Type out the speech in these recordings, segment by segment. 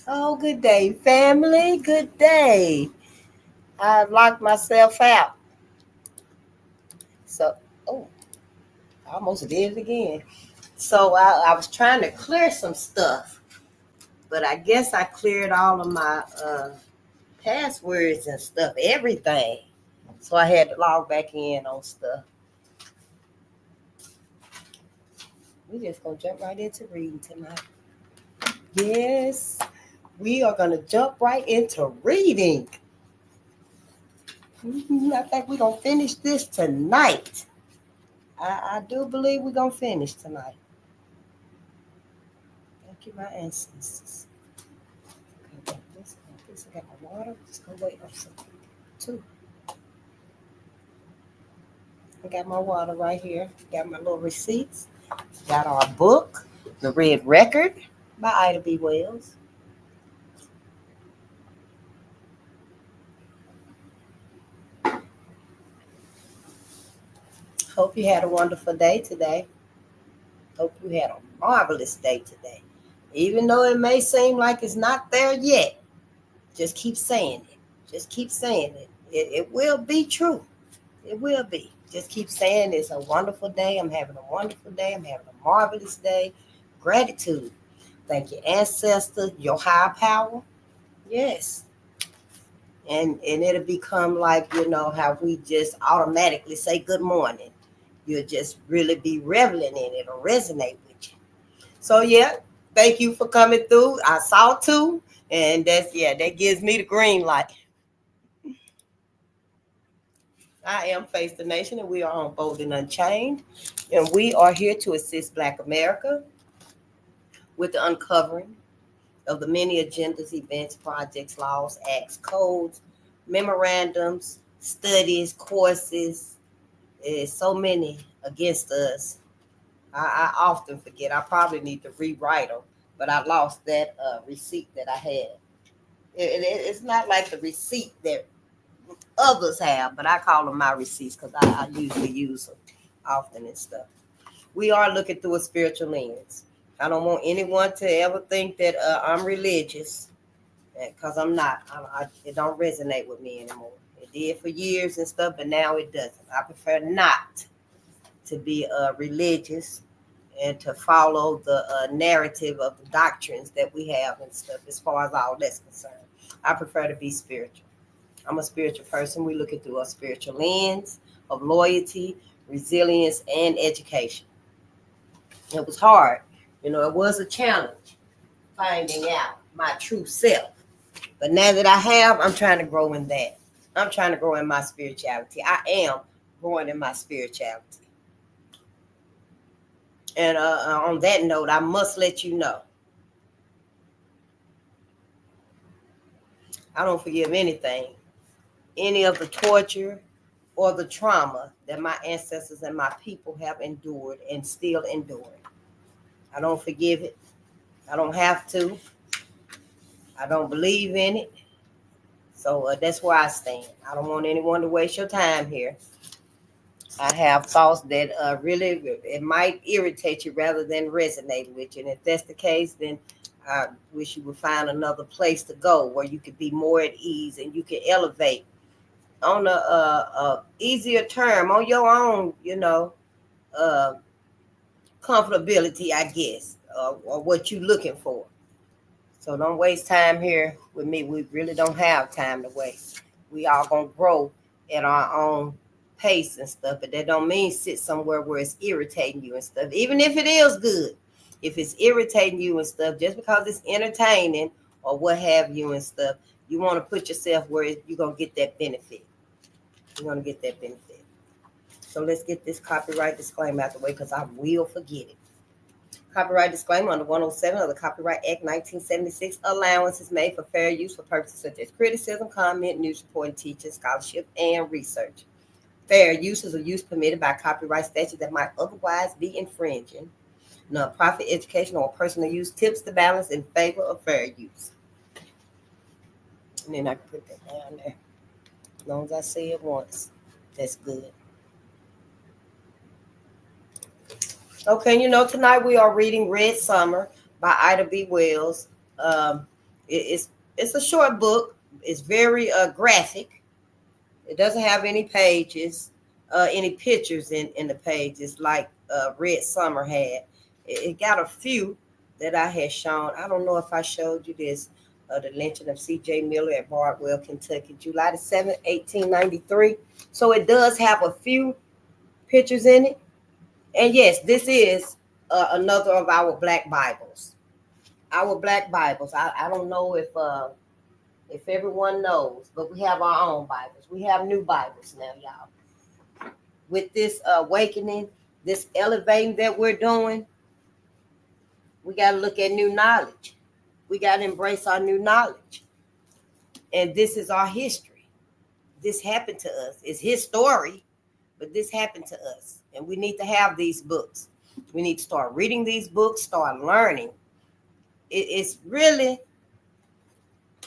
Oh, good day, family. Good day. I locked myself out. So, oh, I almost did it again. So I was trying to clear some stuff, but I guess I cleared all of my passwords and stuff, everything. So I had to log back in on stuff. We just gonna jump right into reading tonight. Yes, we are gonna jump right into reading. I think we're gonna finish this tonight. I do believe we're gonna finish tonight. Thank you, my ancestors. Okay, I got my water. Just gonna wait on something too. I got my water right here. Got my little receipts. Got our book, The Red Record by Ida B. Wells. Hope you had a wonderful day today. Hope you had a marvelous day today. Even though it may seem like it's not there yet, just keep saying it. Just keep saying it. It will be true. It will be. Just keep saying it's a wonderful day. I'm having a wonderful day. I'm having a marvelous day. Gratitude. Thank your ancestors, your higher power. Yes. And it'll become like, how we just automatically say good morning. You'll just really be reveling in it or resonate with you. So yeah, thank you for coming through. I saw two, and that gives me the green light. I am Face the Nation, and we are on Bolden Unchained. And we are here to assist Black America with the uncovering of the many agendas, events, projects, laws, acts, codes, memorandums, studies, courses. There's so many against us. I often forget. I probably need to rewrite them, but I lost that receipt that I had. It's not like the receipt that others have, but I call them my receipts because I usually use them often and stuff. We are looking through a spiritual lens. I don't want anyone to ever think that I'm religious because I'm not. It don't resonate with me anymore. It did for years and stuff, but now it doesn't. I prefer not to be religious and to follow the narrative of the doctrines that we have and stuff as far as all that's concerned. I prefer to be spiritual. I'm a spiritual person. We look at through a spiritual lens of loyalty, resilience, and education. It was hard. It was a challenge finding out my true self. But now that I have, I'm trying to grow in that. I'm trying to grow in my spirituality. I am growing in my spirituality. And on that note, I must let you know, I don't forgive anything, any of the torture or the trauma that my ancestors and my people have endured and still enduring. I don't forgive it. I don't have to. I don't believe in it. So that's where I stand. I don't want anyone to waste your time here. I have thoughts that really it might irritate you rather than resonate with you. And if that's the case, then I wish you would find another place to go where you could be more at ease and you can elevate on a easier term on your own, uh, comfortability, I guess, or what you're looking for. So don't waste time here with me. We really don't have time to waste. We all gonna grow at our own pace and stuff, but that don't mean sit somewhere where it's irritating you and stuff. Even if it is good, if it's irritating you and stuff, just because it's entertaining or what have you and stuff, you want to put yourself where you're gonna get that benefit. You're gonna get that benefit. So let's get this copyright disclaimer out the way because I will forget it. Copyright disclaimer under 107 of the Copyright Act 1976. Allowance is made for fair use for purposes such as criticism, comment, news reporting, teaching, scholarship, and research. Fair use is a use permitted by copyright statute that might otherwise be infringing. Non-profit, educational, or personal use tips the balance in favor of fair use. And then I can put that down there. As long as I say it once, that's good. Okay, tonight we are reading Red Summer by Ida B. Wells. It's a short book. It's very graphic. It doesn't have any pages, any pictures in the pages like Red Summer had. It got a few that I had shown. I don't know if I showed you this. The lynching of C.J. Miller at Bardwell, Kentucky, July the 7th, 1893. So it does have a few pictures in it. And yes, this is another of our black Bibles. Our black Bibles. I don't know if everyone knows, but we have our own Bibles. We have new Bibles now, y'all. With this awakening, this elevating that we're doing, we got to look at new knowledge. We got to embrace our new knowledge. And this is our history. This happened to us. It's his story, but this happened to us. And we need to have these books. We need to start reading these books, start learning. It's really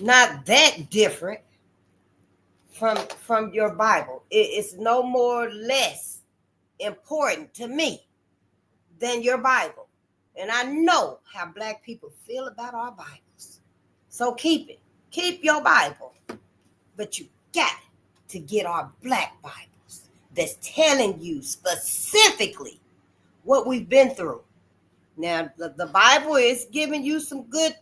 not that different from your Bible. It's no more or less important to me than your Bible. And I know how black people feel about our Bibles. So keep it. Keep your Bible. But you got to get our black Bibles that's telling you specifically what we've been through. Now, the Bible is giving you some good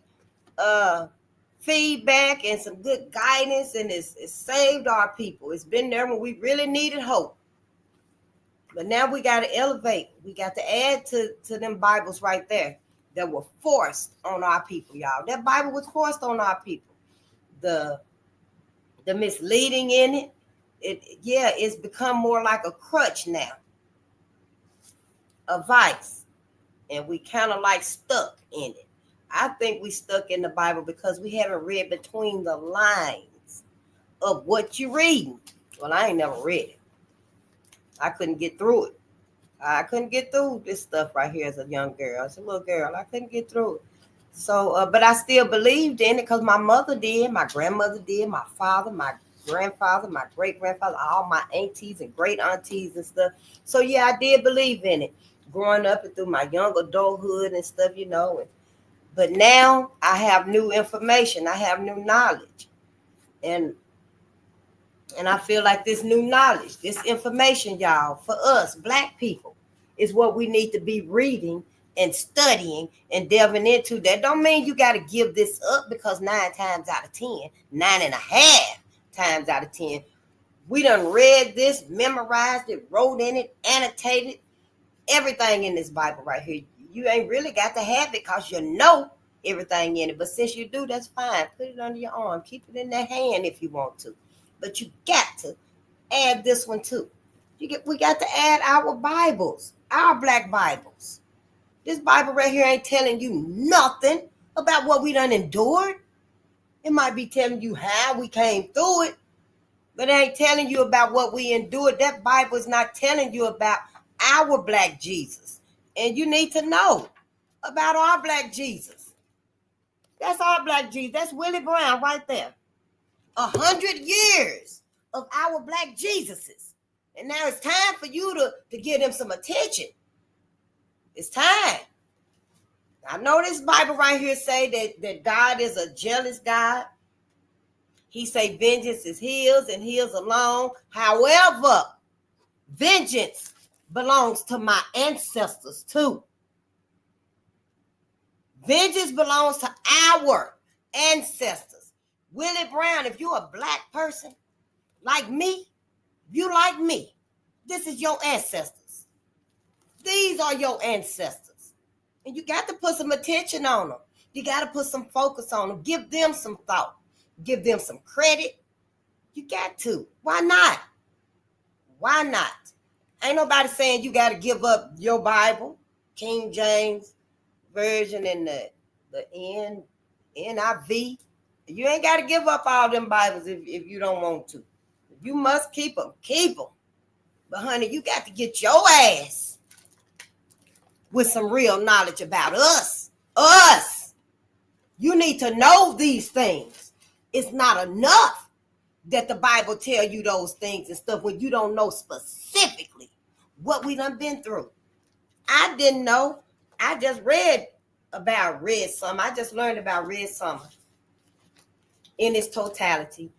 feedback and some good guidance, and it's saved our people. It's been there when we really needed hope. But now we got to elevate. We got to add to them Bibles right there that were forced on our people, y'all. That Bible was forced on our people. The misleading in it's become more like a crutch now, a vice, and we kind of like stuck in it. I think we stuck in the Bible because we haven't read between the lines of what you're reading. Well, I ain't never read it. I couldn't get through it. I couldn't get through this stuff right here as a young girl. As a little girl, I couldn't get through it. So, but I still believed in it because my mother did, my grandmother did, my father, my grandfather, my great-grandfather, all my aunties and great aunties and stuff. So, yeah, I did believe in it growing up and through my young adulthood and stuff, you know. But now I have new information. I have new knowledge. And I feel like this new knowledge, this information, y'all, for us, black people, is what we need to be reading and studying and delving into. That don't mean you got to give this up, because 9 times out of 10, 9.5 times out of 10, we done read this, memorized it, wrote in it, annotated, everything in this Bible right here. You ain't really got to have it because you know everything in it. But since you do, that's fine. Put it under your arm. Keep it in that hand if you want to. But you got to add this one too. We got to add our Bibles, our black Bibles. This Bible right here ain't telling you nothing about what we done endured. It might be telling you how we came through it, but it ain't telling you about what we endured. That Bible is not telling you about our black Jesus. And you need to know about our black Jesus. That's our black Jesus. That's Willie Brown right there. 100 years of our black Jesuses. And now it's time for you to give them some attention. It's time. I know this Bible right here say that God is a jealous God. He say vengeance is his and his alone. However, vengeance belongs to my ancestors too. Vengeance belongs to our ancestors. Willie Brown, if you're a black person like me, you like me, this is your ancestors. These are your ancestors. And you got to put some attention on them. You got to put some focus on them. Give them some thought. Give them some credit. You got to. Why not? Why not? Ain't nobody saying you got to give up your Bible, King James Version, and the NIV. You ain't got to give up all them Bibles if you don't want to. If you must keep them, keep them. But honey, you got to get your ass with some real knowledge about us. Us. You need to know these things. It's not enough that the Bible tell you those things and stuff when you don't know specifically what we done been through. I didn't know. I just read about Red Summer. I just learned about Red Summer in its totality.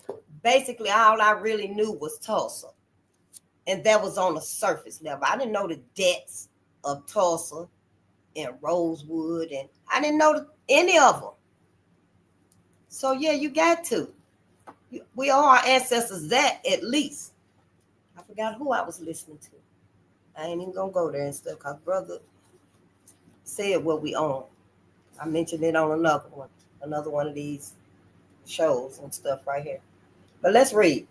Basically, all I really knew was Tulsa. And that was on the surface level. I didn't know the depths of Tulsa and Rosewood, and I didn't know any of them. So yeah, you got to. We owe our ancestors that at least. I forgot who I was listening to. I ain't even gonna go there and stuff because brother said what we own. I mentioned it on another one of these shows and stuff right here. But let's read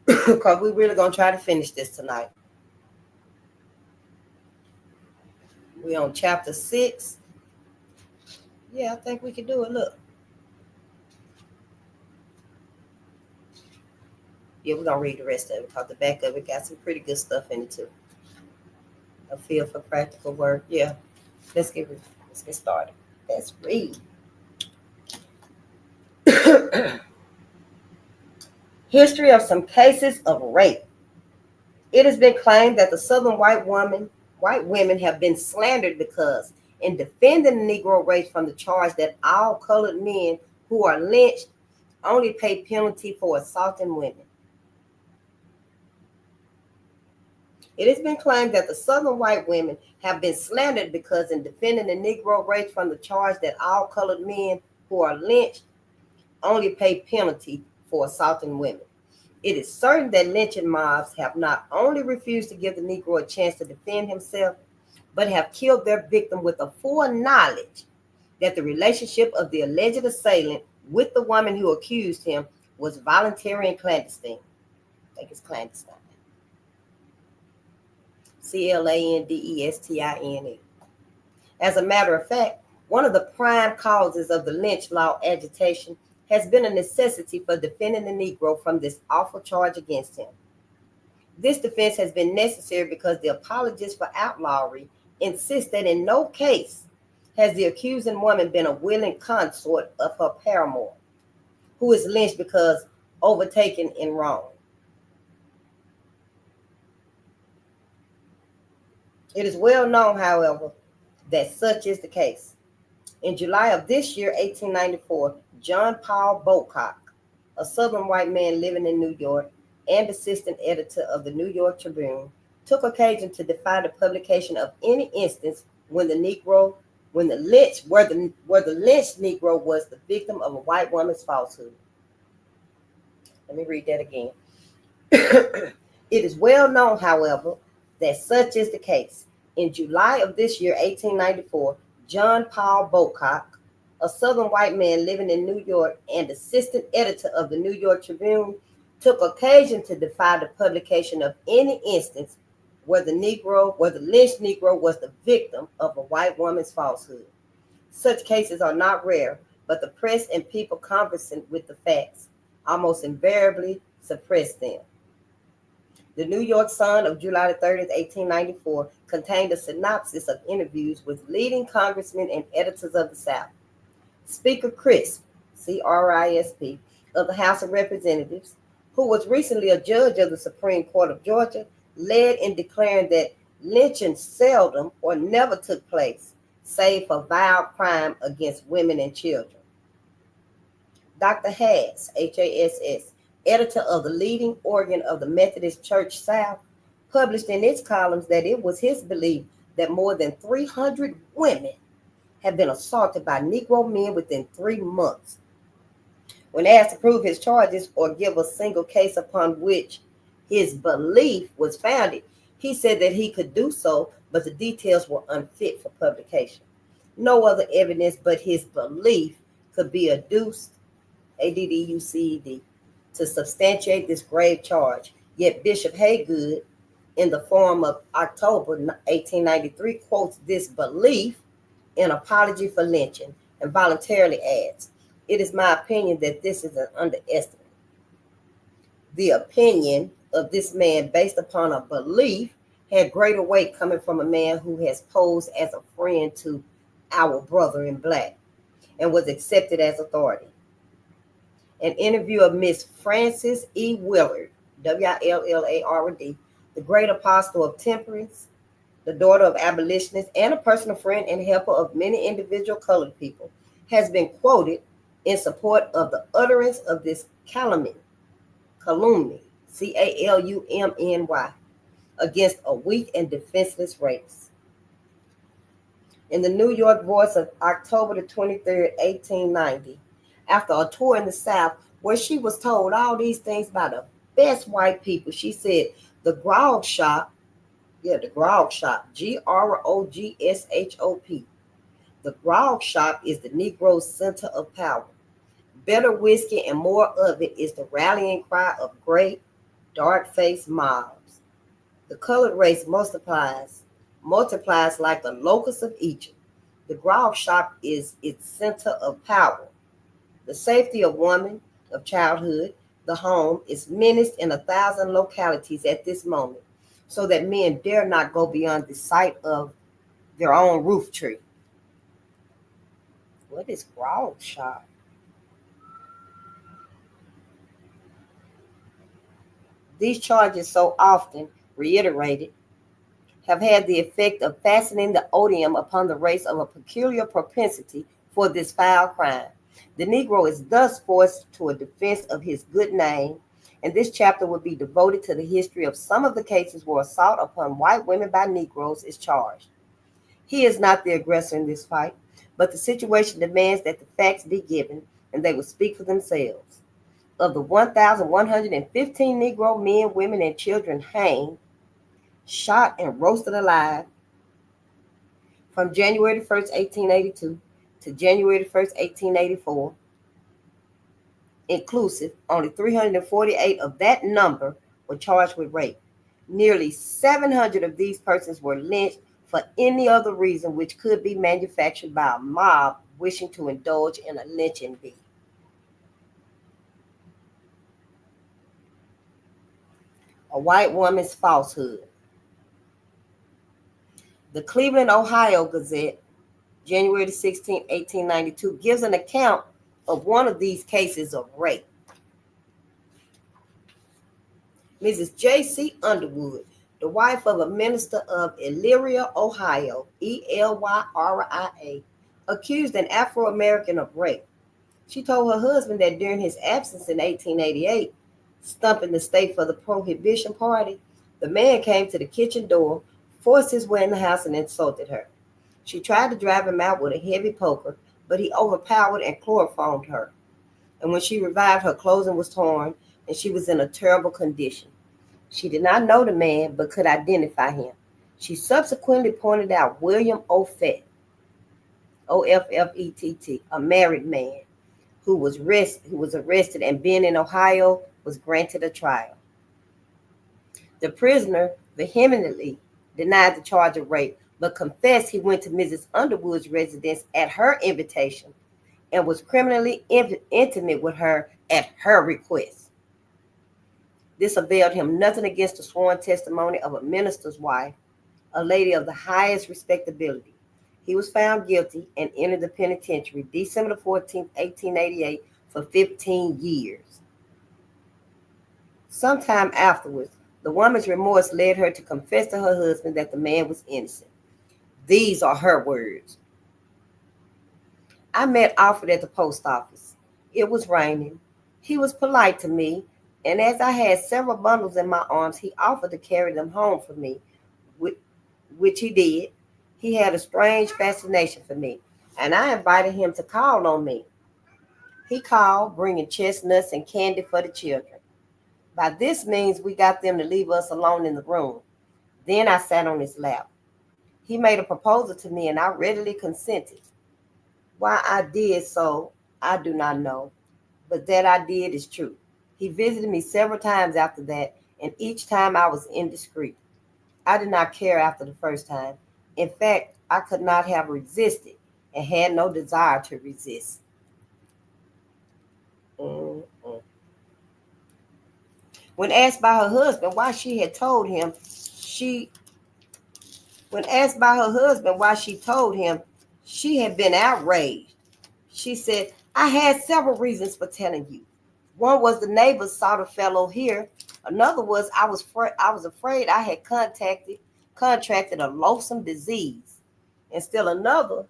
because we're really gonna try to finish this tonight. We're on chapter 6. Yeah, I think we can do it. Look. Yeah, we're gonna read the rest of it because the back of it got some pretty good stuff in it too. A feel for practical work. Yeah. Let's get started. Let's read. History of some cases of rape. It has been claimed that the Southern white women have been slandered because, in defending the Negro race from the charge that all colored men who are lynched only pay penalty for assaulting women. It has been claimed that the Southern white women have been slandered because, in defending the Negro race from the charge that all colored men who are lynched only pay penalty for assaulting women. It is certain that lynching mobs have not only refused to give the Negro a chance to defend himself, but have killed their victim with the full knowledge that the relationship of the alleged assailant with the woman who accused him was voluntary and clandestine. I think it's clandestine. Clandestine. As a matter of fact, one of the prime causes of the lynch law agitation has been a necessity for defending the Negro from this awful charge against him. This defense has been necessary because the apologists for outlawry insist that in no case has the accusing woman been a willing consort of her paramour, who is lynched because overtaken in wrong. It is well known, however, that such is the case. In July of this year, 1894, John Paul Bocock, a Southern white man living in New York and assistant editor of the New York Tribune, took occasion to defy the publication of any instance where the lynched Negro was the victim of a white woman's falsehood. Let me read that again. It is well known, however, that such is the case. In July of this year, 1894, John Paul Bocock, a Southern white man living in New York and assistant editor of the New York Tribune, took occasion to defy the publication of any instance where the lynched Negro was the victim of a white woman's falsehood. Such cases are not rare, but the press and people conversant with the facts almost invariably suppress them. The New York Sun of July 30th, 1894, contained a synopsis of interviews with leading congressmen and editors of the South. Speaker Crisp, C-R-I-S-P, of the House of Representatives, who was recently a judge of the Supreme Court of Georgia, led in declaring that lynching seldom or never took place, save for vile crime against women and children. Dr. Hass, H-A-S-S, editor of the leading organ of the Methodist Church South, published in its columns that it was his belief that more than 300 women had been assaulted by Negro men within 3 months. When asked to prove his charges or give a single case upon which his belief was founded, he said that he could do so, but the details were unfit for publication. No other evidence but his belief could be adduced, A-D-D-U-C-E-D, to substantiate this grave charge. Yet Bishop Haygood, in the Forum of October 1893, quotes this belief in Apology for Lynching and voluntarily adds, "It is my opinion that this is an underestimate." The opinion of this man, based upon a belief, had greater weight coming from a man who has posed as a friend to our brother in black and was accepted as authority. An interview of Miss Frances E. Willard, W-I-L-L-A-R-D, the great apostle of temperance, the daughter of abolitionists, and a personal friend and helper of many individual colored people, has been quoted in support of the utterance of this calumny, calumny, calumny, against a weak and defenseless race. In the New York Voice of October the 23rd, 1890, after a tour in the South where she was told all these things by the best white people, she said, the grog shop, the grog shop, Grogshop, the grog shop is the Negro's center of power. Better whiskey and more of it is the rallying cry of great, dark-faced mobs. The colored race multiplies like the locusts of Egypt. The grog shop is its center of power. The safety of woman, of childhood, the home is menaced in 1,000 localities at this moment, so that men dare not go beyond the sight of their own roof tree. What is grog shop? These charges, so often reiterated, have had the effect of fastening the odium upon the race of a peculiar propensity for this foul crime. The Negro is thus forced to a defense of his good name, and this chapter will be devoted to the history of some of the cases where assault upon white women by Negroes is charged. He is not the aggressor in this fight, but the situation demands that the facts be given, and they will speak for themselves. Of the 1,115 Negro men, women, and children hanged, shot, and roasted alive from January 1st, 1882 to January 1st, 1884, inclusive, only 348 of that number were charged with rape. Nearly 700 of these persons were lynched for any other reason which could be manufactured by a mob wishing to indulge in a lynching bee. A white woman's falsehood. The Cleveland, Ohio Gazette, January 16, 1892, gives an account of one of these cases of rape. Mrs. J.C. Underwood, the wife of a minister of Elyria, Ohio, Elyria, accused an Afro-American of rape. She told her husband that during his absence in 1888, stumping the state for the Prohibition Party, the man came to the kitchen door, forced his way in the house, and insulted her. She tried to drive him out with a heavy poker, but he overpowered and chloroformed her. And when she revived, her clothing was torn, and she was in a terrible condition. She did not know the man, but could identify him. She subsequently pointed out William Offett, Offett, a married man who was arrested and being in Ohio was granted a trial. The prisoner vehemently denied the charge of rape, but confessed he went to Mrs. Underwood's residence at her invitation and was criminally intimate with her at her request. This availed him nothing against the sworn testimony of a minister's wife, a lady of the highest respectability. He was found guilty and entered the penitentiary December 14, 1888, for 15 years. Sometime afterwards, the woman's remorse led her to confess to her husband that the man was innocent. These are her words. I met Alfred at the post office. It was raining. He was polite to me, and as I had several bundles in my arms, he offered to carry them home for me, which he did. He had a strange fascination for me, and I invited him to call on me. He called, bringing chestnuts and candy for the children. By this means, we got them to leave us alone in the room. Then I sat on his lap. He made a proposal to me, and I readily consented. Why I did so, I do not know, but that I did is true. He visited me several times after that, and each time I was indiscreet. I did not care after the first time. In fact, I could not have resisted and had no desire to resist. When asked by her husband why she told him she had been outraged, she said, I had several reasons for telling you. One was the neighbors saw the fellow here. Another was I was afraid I had contracted a loathsome disease. And still another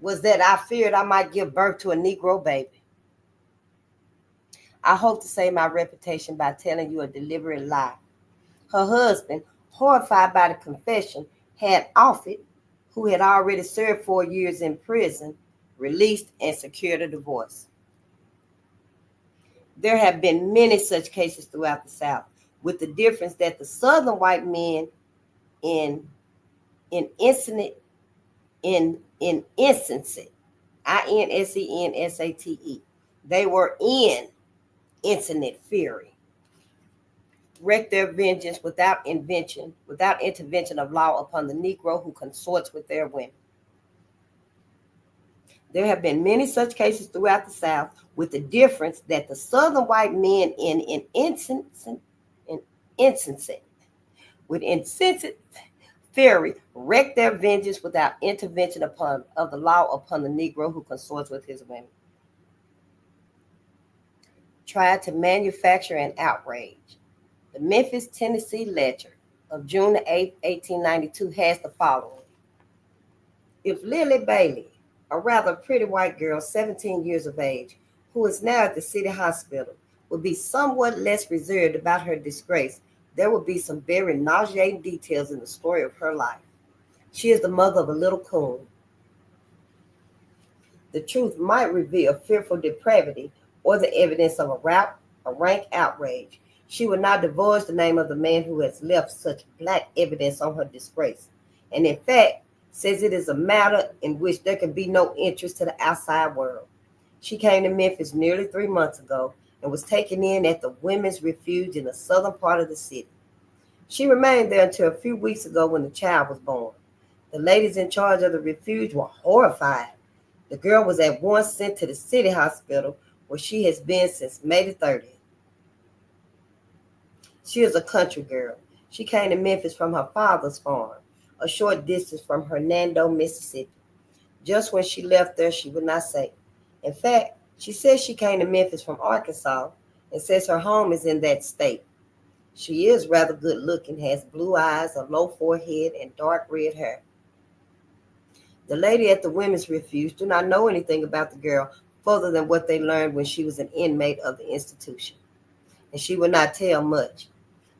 was that I feared I might give birth to a Negro baby. I hope to save my reputation by telling you a deliberate lie. Her husband, horrified by the confession, had Offit, who had already served 4 years in prison, released and secured a divorce. There have been many such cases throughout the South, with the difference that the Southern white men in incident in instances, INSENSATE, they were in incident fury, wreak their vengeance without intervention of law upon the Negro who consorts with their women. There have been many such cases throughout the South, with the difference that the Southern white men in instances with insensate fury wreak their vengeance without intervention of the law upon the Negro who consorts with his women. Tried to manufacture an outrage. The Memphis, Tennessee Ledger of June 8, 1892 has the following. If Lily Bailey, a rather pretty white girl, 17 years of age, who is now at the city hospital, would be somewhat less reserved about her disgrace, there would be some very nauseating details in the story of her life. She is the mother of a little coon. The truth might reveal fearful depravity or the evidence of a rank outrage. She would not divulge the name of the man who has left such black evidence on her disgrace, and in fact says it is a matter in which there can be no interest to the outside world. She came to Memphis nearly 3 months ago and was taken in at the Women's Refuge in the southern part of the city. She remained there until a few weeks ago when the child was born. The ladies in charge of the refuge were horrified. The girl was at once sent to the city hospital where she has been since May the 30th. She is a country girl. She came to Memphis from her father's farm, a short distance from Hernando, Mississippi. Just when she left there, she would not say. In fact, she says she came to Memphis from Arkansas and says her home is in that state. She is rather good looking, has blue eyes, a low forehead, and dark red hair. The lady at the Women's Refuge do not know anything about the girl further than what they learned when she was an inmate of the institution, and she would not tell much.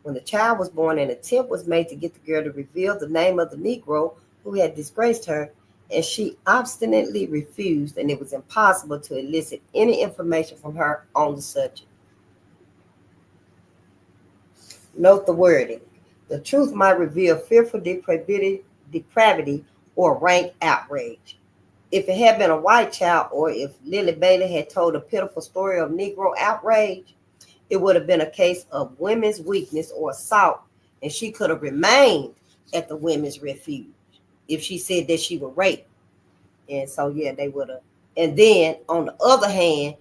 When the child was born, an attempt was made to get the girl to reveal the name of the Negro who had disgraced her, and she obstinately refused, and it was impossible to elicit any information from her on the subject. Note the wording. The truth might reveal fearful depravity or rank outrage. If it had been a white child, or if Lily Bailey had told a pitiful story of Negro outrage, it would have been a case of women's weakness or assault, and she could have remained at the Women's Refuge if she said that she was raped. And so, yeah, they would have. And then, on the other hand,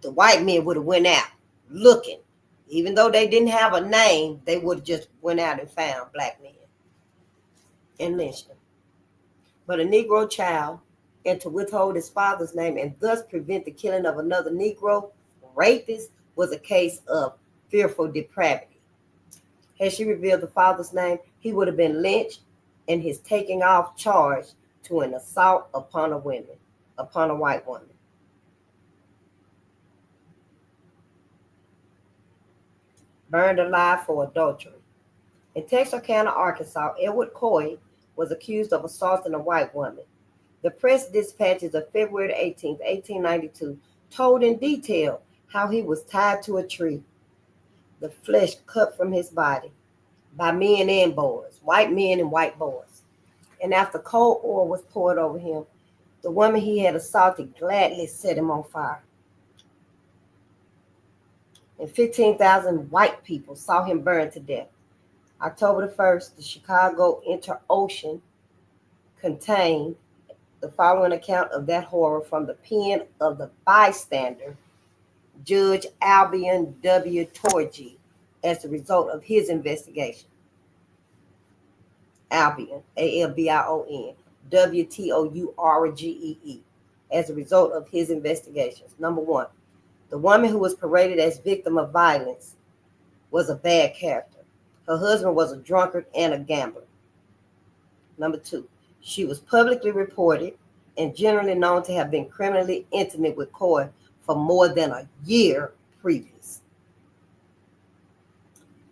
the white men would have went out looking. Even though they didn't have a name, they would have just went out and found black men and lynched them. But a Negro child, and to withhold his father's name and thus prevent the killing of another Negro rapist, was a case of fearful depravity. Had she revealed the father's name, he would have been lynched and his taking off charged to an assault upon a white woman. Burned alive for adultery. In Texarkana, Arkansas, Edward Coy was accused of assaulting a white woman. The press dispatches of February 18, 1892, told in detail how he was tied to a tree, the flesh cut from his body by men and boys, white men and white boys. And after cold oil was poured over him, the woman he had assaulted gladly set him on fire. And 15,000 white people saw him burn to death. October the 1st, the Chicago Inter-Ocean contained the following account of that horror from the pen of the bystander, Judge Albion W. Torgy, as a result of his investigation. Albion, Albion, Wtourgee, as a result of his investigations. Number one, the woman who was paraded as victim of violence was a bad character. Her husband was a drunkard and a gambler. Number two, she was publicly reported and generally known to have been criminally intimate with Coy for more than a year previous.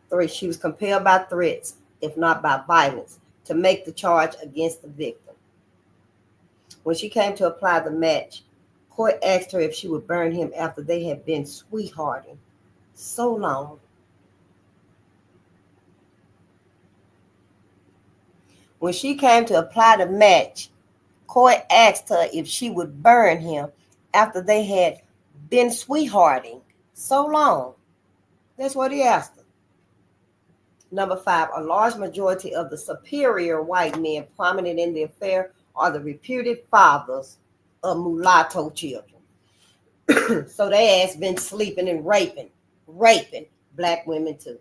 3, she was compelled by threats, if not by violence, to make the charge against the victim. When she came to apply the match, Coy asked her if she would burn him after they had been sweethearting so long. When she came to apply the match, Coy asked her if she would burn him after they had been sweethearting so long. That's what he asked her. Number 5, a large majority of the superior white men prominent in the affair are the reputed fathers of mulatto children. So they ass been sleeping and raping black women too.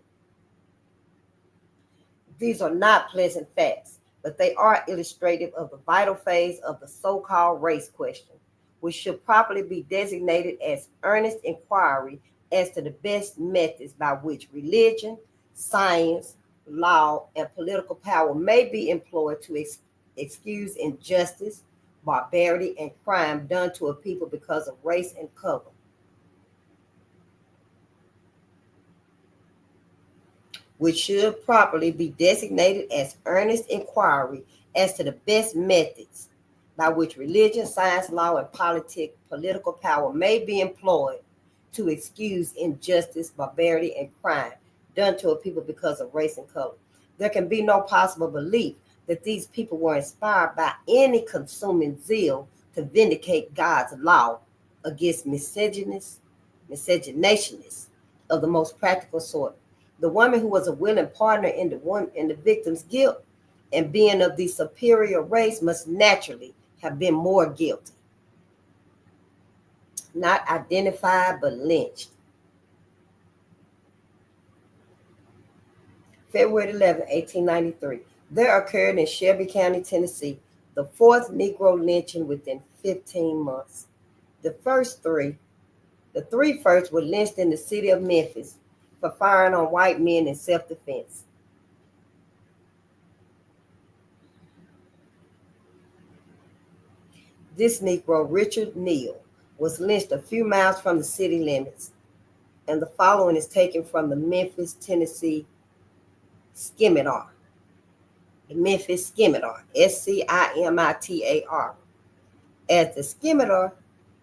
These are not pleasant facts, but they are illustrative of the vital phase of the so-called race question, which should properly be designated as earnest inquiry as to the best methods by which religion, science, law, and political power may be employed to excuse injustice, barbarity, and crime done to a people because of race and color. Which should properly be designated as earnest inquiry as to the best methods by which religion, science, law, and political power may be employed to excuse injustice, barbarity, and crime done to a people because of race and color. There can be no possible belief that these people were inspired by any consuming zeal to vindicate God's law against misogynist of the most practical sort. The woman who was a willing partner in the victim's guilt and being of the superior race must naturally have been more guilty. Not identified, but lynched. February 11, 1893, there occurred in Shelby County, Tennessee, the 4th Negro lynching within 15 months. The three first were lynched in the city of Memphis for firing on white men in self-defense. This Negro, Richard Neal, was lynched a few miles from the city limits, and the following is taken from the Memphis, Tennessee Scimitar. The Memphis Scimitar, Scimitar. As the Scimitar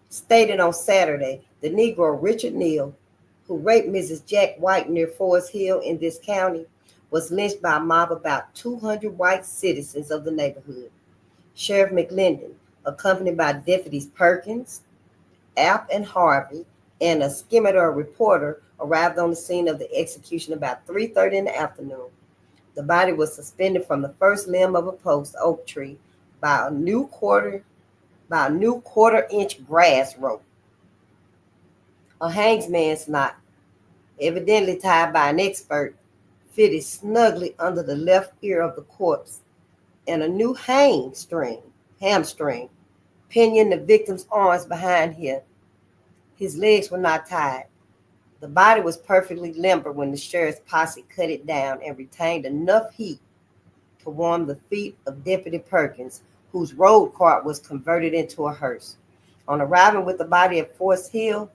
stated on Saturday, the Negro Richard Neal, who raped Mrs. Jack White near Forest Hill in this county, was lynched by a mob of about 200 white citizens of the neighborhood. Sheriff McLendon, accompanied by deputies Perkins, App, and Harvey, and a Scimitar reporter, arrived on the scene of the execution about 3:30 in the afternoon. The body was suspended from the first limb of a post oak tree by a new quarter-inch grass rope. A hangsman's knot, evidently tied by an expert, fitted snugly under the left ear of the corpse, and a new hamstring, pinioned the victim's arms behind him. His legs were not tied. The body was perfectly limber when the sheriff's posse cut it down and retained enough heat to warm the feet of Deputy Perkins, whose road cart was converted into a hearse. On arriving with the body at Forest Hill,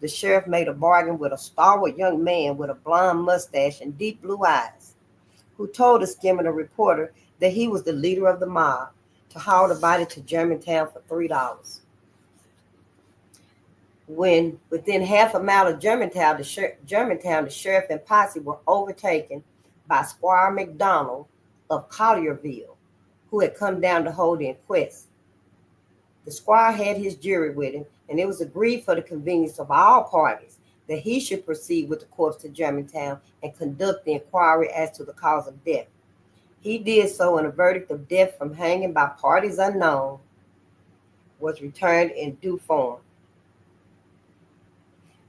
the sheriff made a bargain with a stalwart young man with a blonde mustache and deep blue eyes, who told the Scimitar reporter that he was the leader of the mob, to haul the body to Germantown for $3. When within half a mile of Germantown, the sheriff and posse were overtaken by Squire McDonald of Collierville, who had come down to hold the inquest. The squire had his jury with him, and it was agreed for the convenience of all parties that he should proceed with the corpse to Germantown and conduct the inquiry as to the cause of death. He did so, and a verdict of death from hanging by parties unknown was returned in due form.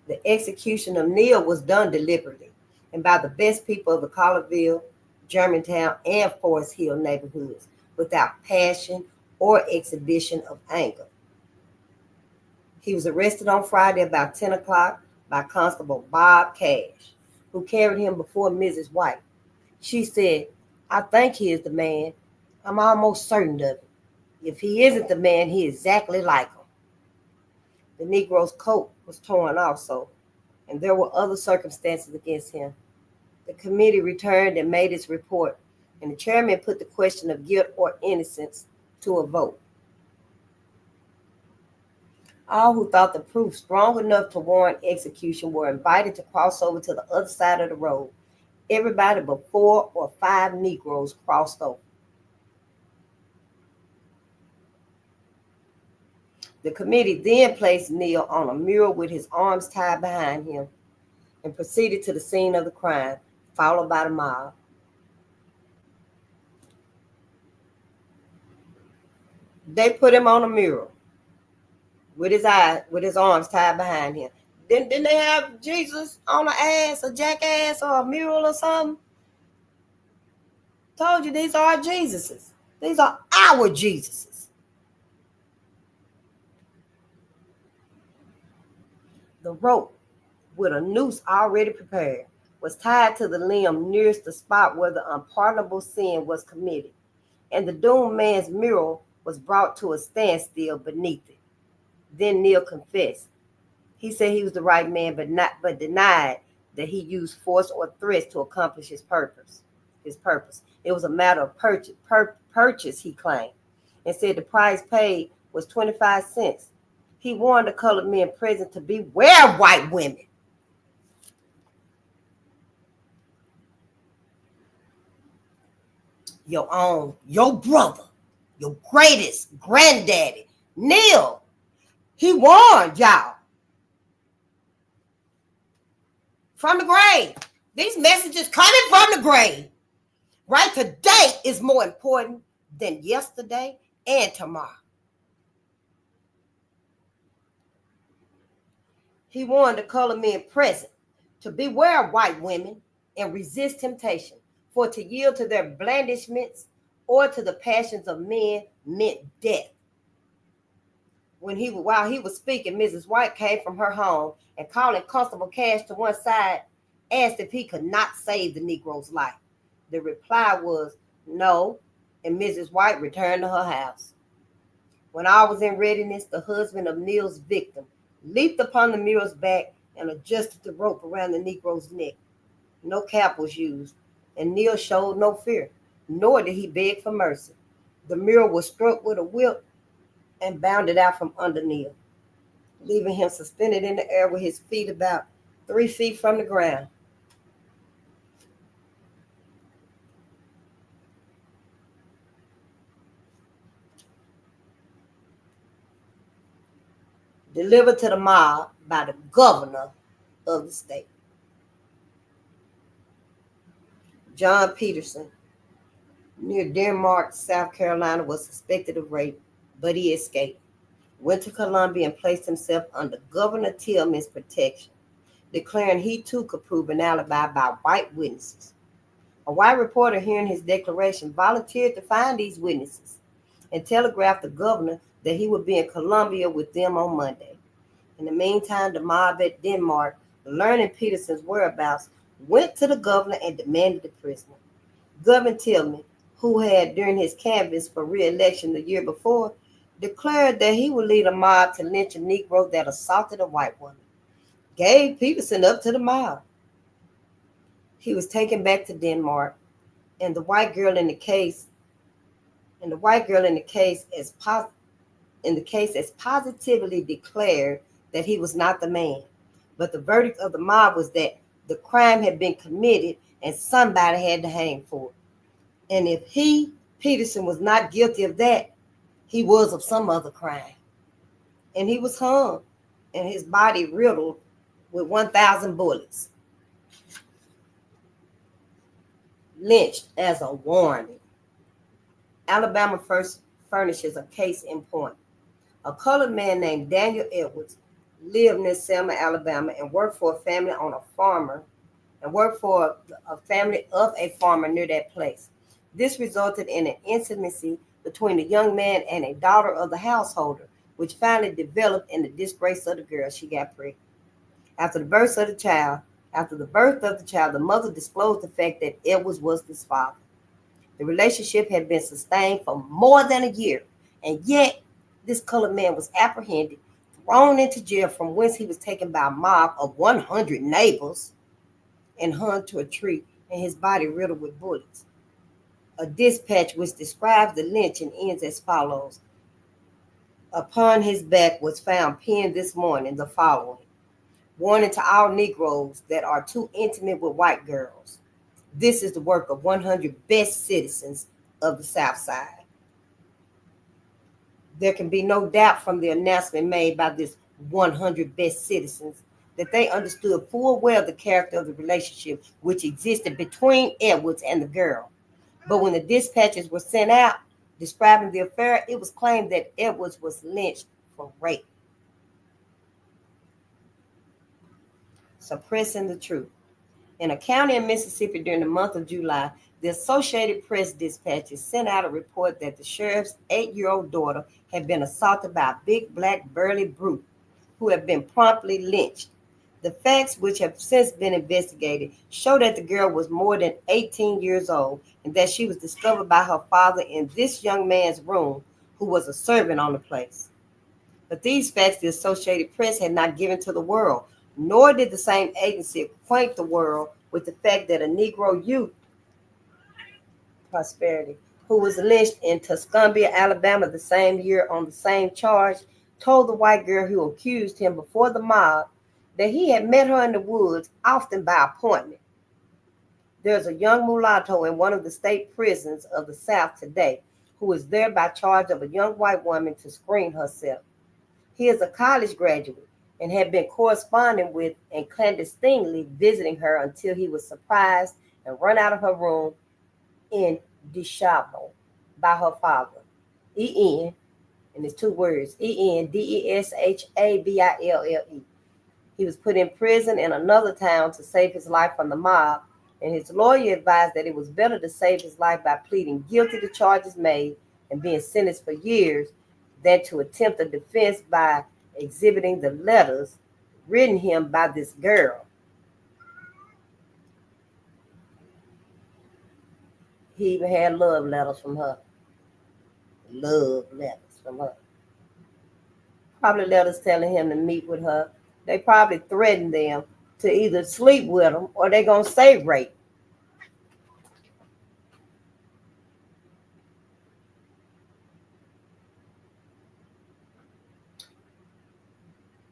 The execution of Neal was done deliberately and by the best people of the Collierville, Germantown, and Forest Hill neighborhoods, without passion or exhibition of anger. He was arrested on Friday about 10 o'clock by Constable Bob Cash, who carried him before Mrs. White. She said, "I think he is the man. I'm almost certain of it." If he isn't the man, he is exactly like him. The Negro's coat was torn also, and there were other circumstances against him. The committee returned and made its report, and the chairman put the question of guilt or innocence to a vote. All who thought the proof strong enough to warrant execution were invited to cross over to the other side of the road. Everybody but 4 or 5 Negroes crossed over. The committee then placed Neil on a mule with his arms tied behind him and proceeded to the scene of the crime, followed by the mob. They put him on a mule with his arms tied behind him. Didn't they have Jesus on an ass, a jackass, or a mule or something? Told you these are Jesuses. These are our Jesuses. The rope, with a noose already prepared, was tied to the limb nearest the spot where the unpardonable sin was committed, and the doomed man's mule was brought to a standstill beneath it. Then Neil confessed. He said he was the right man, but denied that he used force or threats to accomplish his purpose. It was a matter of purchase, he claimed, and said the price paid was 25 cents. He warned the colored men present to beware of white women. Your brother, your greatest granddaddy, Neil, he warned y'all from the grave. These messages coming from the grave. Right? Today is more important than yesterday and tomorrow. He warned the colored men present to beware of white women and resist temptation, for to yield to their blandishments or to the passions of men meant death. While he was speaking, Mrs. White came from her home and, calling Constable Cash to one side, asked if he could not save the Negro's life. The reply was no, and Mrs. White returned to her house. When all was in readiness, the husband of Neil's victim leaped upon the mule's back and adjusted the rope around the Negro's neck. No cap was used, and Neil showed no fear, nor did he beg for mercy. The mule was struck with a whip and bounded out from under Neil, leaving him suspended in the air with his feet about 3 feet from the ground. Delivered to the mob by the governor of the state. John Peterson, near Denmark, South Carolina, was suspected of rape, but he escaped. Went to Columbia and placed himself under Governor Tillman's protection, declaring he too could prove an alibi by white witnesses. A white reporter, hearing his declaration, volunteered to find these witnesses and telegraphed the governor that he would be in Columbia with them on Monday. In the meantime, the mob at Denmark, learning Peterson's whereabouts, went to the governor and demanded the prisoner. Governor Tillman, who had, during his canvass for re-election the year before, declared that he would lead a mob to lynch a Negro that assaulted a white woman, gave Peterson up to the mob. He was taken back to Denmark, and the white girl in the case as positively declared that he was not the man. But the verdict of the mob was that the crime had been committed and somebody had to hang for it. And if Peterson, was not guilty of that, he was of some other crime. And he was hung and his body riddled with 1,000 bullets. Lynched as a warning. Alabama first furnishes a case in point. A colored man named Daniel Edwards lived near Selma, Alabama, and worked for a family of a farmer near that place. This resulted in an intimacy between the young man and a daughter of the householder, which finally developed in the disgrace of the girl. She got pregnant. After the birth of the child, the mother disclosed the fact that Edwards was his father. The relationship had been sustained for more than a year, And yet, this colored man was apprehended, thrown into jail, from whence he was taken by a mob of 100 neighbors and hung to a tree, and his body riddled with bullets. A dispatch which describes the lynching ends as follows. Upon his back was found pinned this morning the following: warning to all Negroes that are too intimate with white girls. This is the work of 100 best citizens of the South Side. There can be no doubt from the announcement made by this 100 best citizens that they understood full well the character of the relationship which existed between Edwards and the girl. But when the dispatches were sent out describing the affair, it was claimed that Edwards was lynched for rape. Suppressing the truth. In a county in Mississippi during the month of July, the Associated Press dispatches sent out a report that the sheriff's 8-year-old daughter had been assaulted by a big black burly brute who had been promptly lynched. The facts, which have since been investigated, show that the girl was more than 18 years old and that she was discovered by her father in this young man's room, who was a servant on the place. But these facts the Associated Press had not given to the world, nor did the same agency acquaint the world with the fact that a Negro youth, Prosperity, who was lynched in Tuscumbia, Alabama the same year on the same charge, told the white girl who accused him before the mob that he had met her in the woods, often by appointment. There's a young mulatto in one of the state prisons of the South today who is there by charge of a young white woman to screen herself. He is a college graduate and had been corresponding with and clandestinely visiting her until he was surprised and run out of her room in Deshavel by her father. E-N, and it's 2 words, Endeshabille. He was put in prison in another town to save his life from the mob, and his lawyer advised that it was better to save his life by pleading guilty to charges made and being sentenced for years than to attempt a defense by exhibiting the letters written him by this girl. He even had love letters from her. Love letters from her. Probably letters telling him to meet with her. They probably threatened them to either sleep with them or they're going to say rape.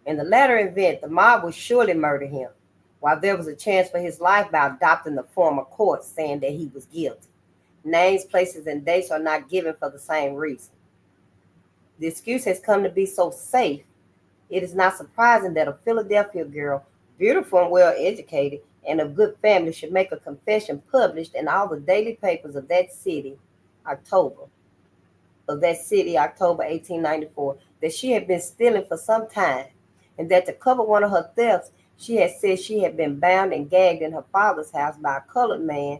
In the latter event, the mob would surely murder him, while there was a chance for his life by adopting the form of court saying that he was guilty. Names, places, and dates are not given for the same reason. The excuse has come to be so safe, it is not surprising that a Philadelphia girl, beautiful and well educated, and of good family, should make a confession published in all the daily papers of that city, October 1894, that she had been stealing for some time, and that to cover one of her thefts, she had said she had been bound and gagged in her father's house by a colored man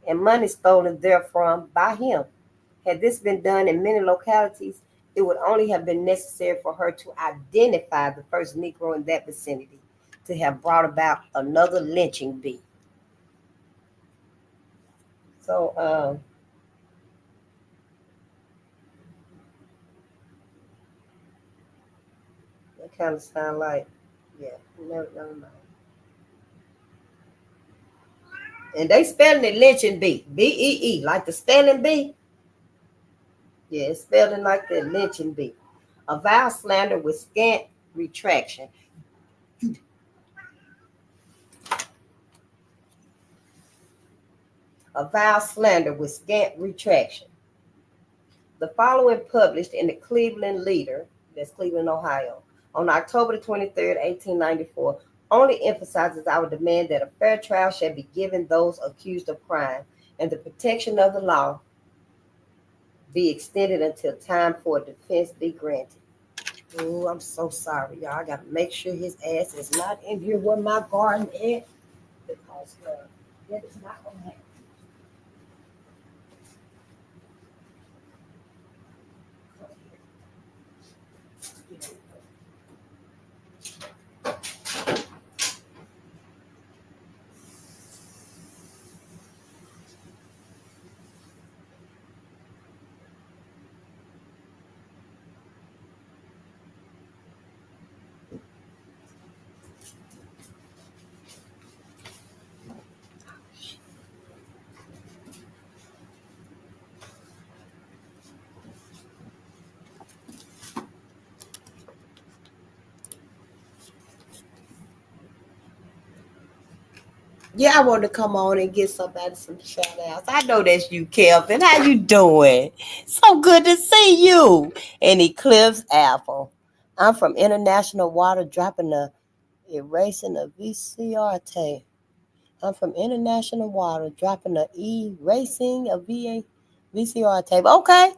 and money stolen therefrom by him. Had this been done in many localities, it would only have been necessary for her to identify the first Negro in that vicinity to have brought about another lynching bee. So, that kind of sound like, yeah, never mind. And they spelling it lynching bee, B-E-E, like the spelling bee. Yeah, it's spelling like the lynching bee. A vile slander with scant retraction. A vile slander with scant retraction. The following published in the Cleveland Leader, that's Cleveland, Ohio, on October the 23rd, 1894, only emphasizes our demand that a fair trial shall be given those accused of crime and the protection of the law be extended until time for a defense be granted. Oh, I'm so sorry, y'all. I got to make sure his ass is not in here where my garden is because that is not going to happen. Yeah, I want to come on and get somebody some shout outs. I know that's you, Kelvin. How you doing? So good to see you. And Eclipse Apple. I'm from International Water, dropping the erasing the VCR tape. I'm from International Water, dropping the erasing of VCR tape. Okay.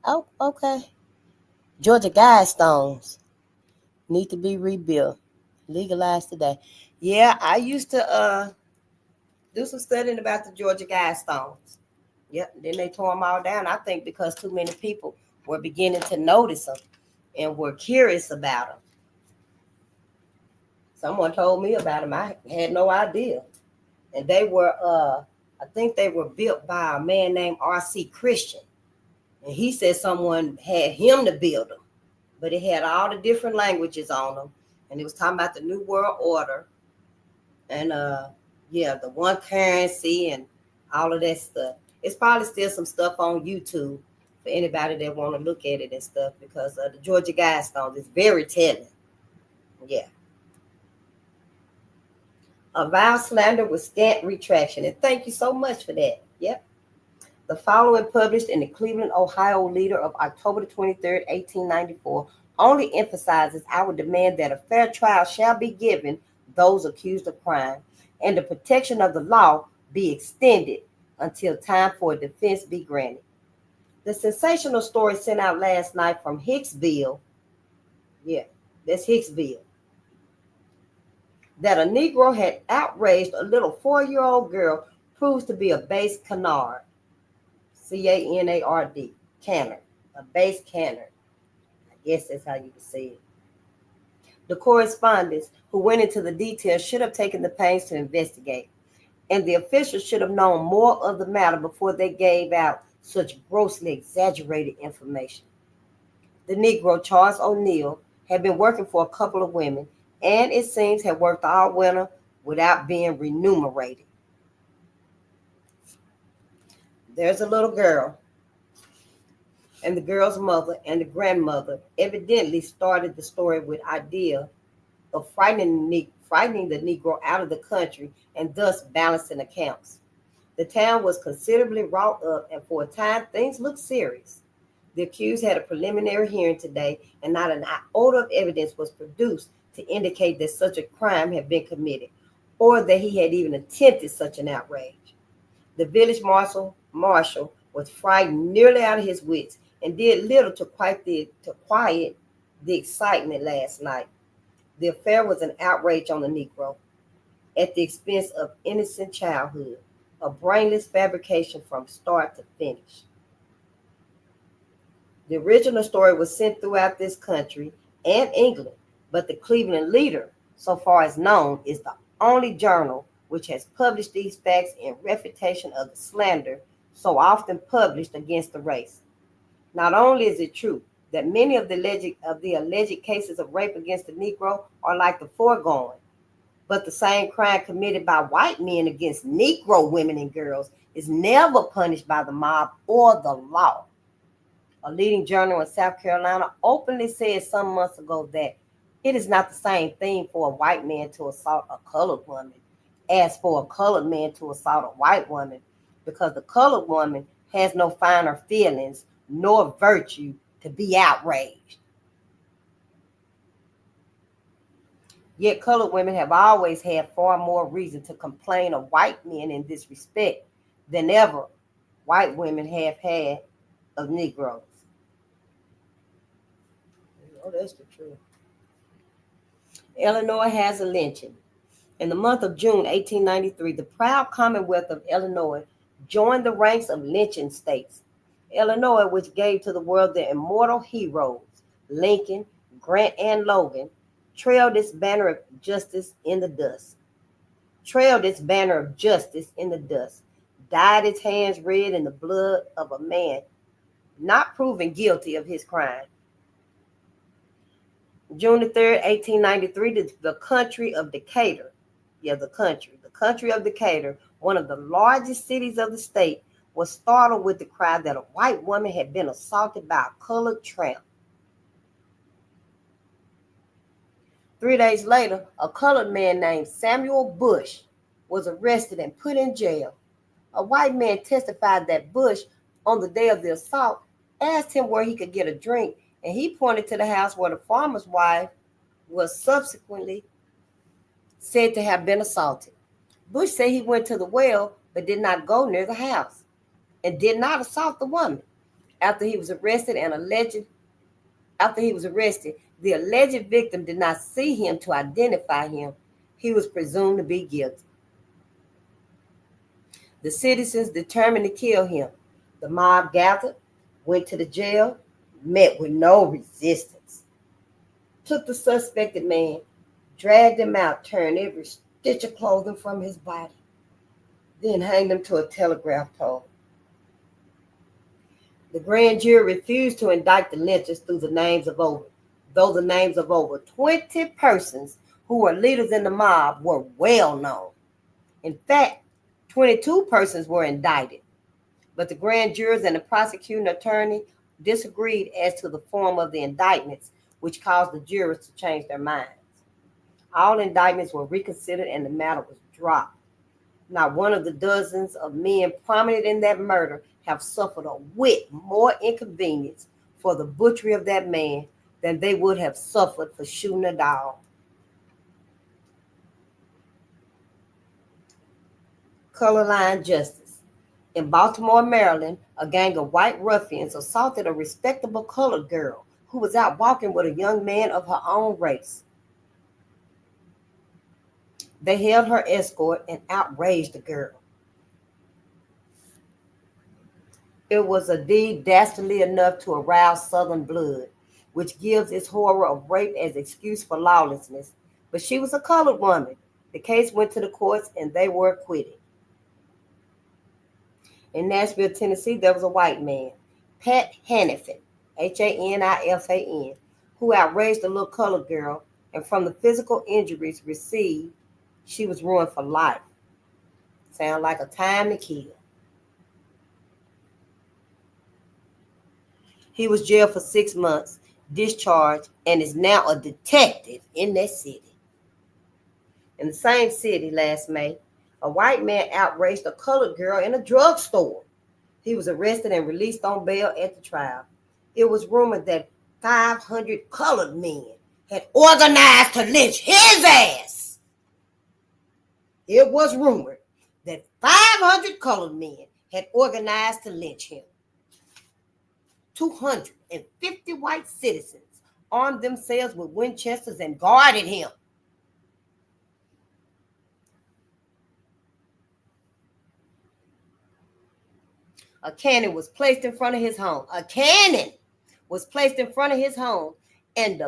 Oh, okay. Georgia Guidestones need to be rebuilt. Legalized today. Yeah, I used to do some studying about the Georgia Guidestones. Yep. Then they tore them all down. I think because too many people were beginning to notice them and were curious about them. Someone told me about them. I had no idea. And they were, I think they were built by a man named R.C. Christian. And he said someone had him to build them. But it had all the different languages on them. And it was talking about the New World Order. And yeah, the one currency and all of that stuff. It's probably still some stuff on YouTube for anybody that want to look at it and stuff because the Georgia Guidestones is very telling. Yeah. A vile slander with scant retraction. And thank you so much for that. Yep. The following, published in the Cleveland, Ohio Leader of October 23rd, 1894, only emphasizes our demand that a fair trial shall be given those accused of crime, and the protection of the law be extended until time for a defense be granted. The sensational story sent out last night from Hicksville, yeah, that's Hicksville, that a Negro had outraged a little 4-year-old girl proves to be a base canard. Canard, canard, a base canard. I guess that's how you would say it. The correspondents who went into the details should have taken the pains to investigate, and the officials should have known more of the matter before they gave out such grossly exaggerated information. The Negro, Charles O'Neill, had been working for a couple of women, and it seems had worked all winter without being remunerated. There's a little girl, and the girl's mother and the grandmother evidently started the story with idea of frightening the Negro out of the country and thus balancing accounts. The town was considerably wrought up, and for a time things looked serious. The accused had a preliminary hearing today, and not an iota of evidence was produced to indicate that such a crime had been committed, or that he had even attempted such an outrage. The village marshal was frightened nearly out of his wits and did little to quiet the excitement last night. The affair was an outrage on the Negro at the expense of innocent childhood, a brainless fabrication from start to finish. The original story was sent throughout this country and England, but the Cleveland Leader, so far as known, is the only journal which has published these facts in refutation of the slander so often published against the race. Not only is it true that many of the alleged cases of rape against the Negro are like the foregoing, but the same crime committed by white men against Negro women and girls is never punished by the mob or the law. A leading journal in South Carolina openly said some months ago that it is not the same thing for a white man to assault a colored woman as for a colored man to assault a white woman, because the colored woman has no finer feelings nor virtue to be outraged. Yet colored women have always had far more reason to complain of white men in this respect than ever white women have had of Negroes. Oh, that's the truth. Illinois has a lynching. In the month of June 1893, the proud Commonwealth of Illinois joined the ranks of lynching states. Illinois, which gave to the world their immortal heroes, Lincoln, Grant, and Logan, trailed its banner of justice in the dust. Dyed its hands red in the blood of a man not proven guilty of his crime. June the 3rd, 1893, the country of Decatur, the country of Decatur, one of the largest cities of the state, was startled with the cry that a white woman had been assaulted by a colored tramp. 3 days later, a colored man named Samuel Bush was arrested and put in jail. A white man testified that Bush, on the day of the assault, asked him where he could get a drink, and he pointed to the house where the farmer's wife was subsequently said to have been assaulted. Bush said he went to the well but did not go near the house and did not assault the woman. After he was arrested, the alleged victim did not see him to identify him. He was presumed to be guilty. The citizens determined to kill him. The mob gathered, went to the jail, met with no resistance, took the suspected man, dragged him out, turned every stitch of clothing from his body, then hanged him to a telegraph pole. The grand jury refused to indict the lynchers though the names of over 20 persons who were leaders in the mob were well known. In fact, 22 persons were indicted, but the grand jurors and the prosecuting attorney disagreed as to the form of the indictments, which caused the jurors to change their minds. All indictments were reconsidered and the matter was dropped. Not one of the dozens of men prominent in that murder have suffered a whit more inconvenience for the butchery of that man than they would have suffered for shooting a dog. Color line justice. In Baltimore, Maryland, a gang of white ruffians assaulted a respectable colored girl who was out walking with a young man of her own race. They held her escort and outraged the girl. It was a deed dastardly enough to arouse Southern blood, which gives its horror of rape as excuse for lawlessness. But she was a colored woman. The case went to the courts and they were acquitted. In Nashville, Tennessee, there was a white man, Pat Hanifan, Hanifan, who outraged a little colored girl, and from the physical injuries received, she was ruined for life. Sound like a time to kill. He was jailed for 6 months, discharged, and is now a detective in that city. In the same city last May, a white man outraged a colored girl in a drugstore. He was arrested and released on bail at the trial. It was rumored that 500 colored men had organized to lynch his ass. It was rumored that 500 colored men had organized to lynch him. 250 white citizens armed themselves with Winchesters and guarded him. A cannon was placed in front of his home. And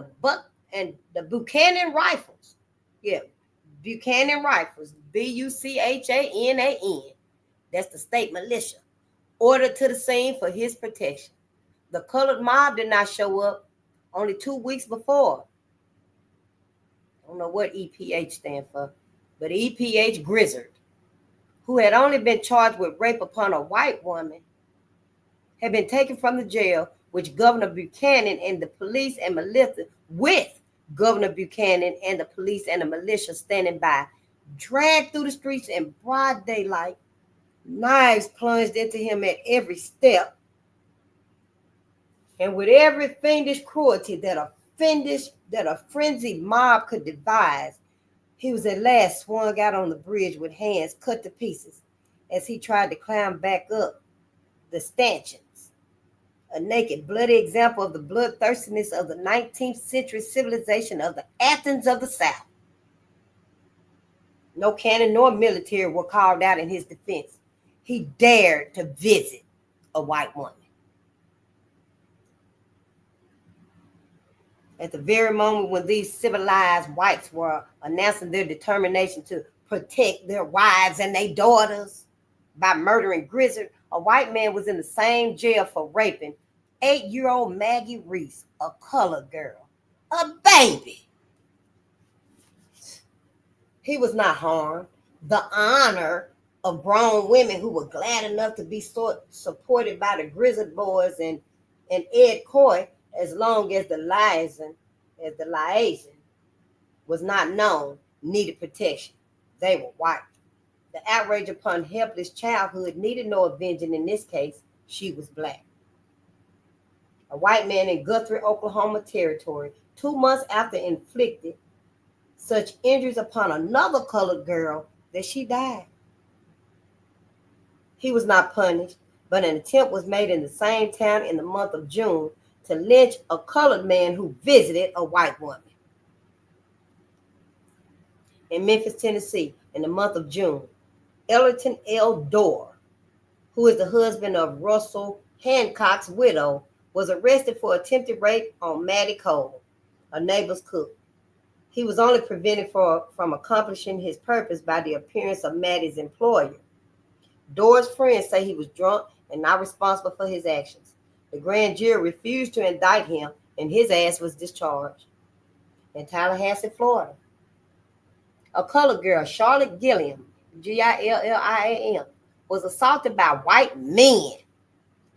the Buchanan rifles. Yeah, Buchanan rifles. Buchanan. That's the state militia. Ordered to the scene for his protection. The colored mob did not show up only 2 weeks before. I don't know what EPH stands for, but EPH Grizzard, who had only been charged with rape upon a white woman, had been taken from the jail, which Governor Buchanan and the police and militia, with Governor Buchanan and the police and the militia standing by, dragged through the streets in broad daylight, knives plunged into him at every step, and with every fiendish cruelty that a frenzied mob could devise, he was at last swung out on the bridge with hands cut to pieces as he tried to climb back up the stanchions. A naked, bloody example of the bloodthirstiness of the 19th century civilization of the Athens of the South. No cannon nor military were called out in his defense. He dared to visit a white woman. At the very moment when these civilized whites were announcing their determination to protect their wives and their daughters by murdering Grizzard, a white man was in the same jail for raping 8-year-old Maggie Reese, a colored girl, a baby. He was not harmed. The honor of grown women who were glad enough to be supported by the Grizzard boys and Ed Coy, as long as the liaison was not known, needed protection. They were white. The outrage upon helpless childhood needed no avenging. In this case, she was black. A white man in Guthrie, Oklahoma territory, 2 months after inflicted such injuries upon another colored girl that she died. He was not punished, but an attempt was made in the same town in the month of June to lynch a colored man who visited a white woman. In Memphis, Tennessee, in the month of June, Ellerton L. Dorr, who is the husband of Russell Hancock's widow, was arrested for attempted rape on Maddie Cole, a neighbor's cook. He was only prevented from accomplishing his purpose by the appearance of Maddie's employer. Dorr's friends say he was drunk and not responsible for his actions. The grand jury refused to indict him, and his ass was discharged. In Tallahassee, Florida, a colored girl, Charlotte Gilliam, Gilliam, was assaulted by white men.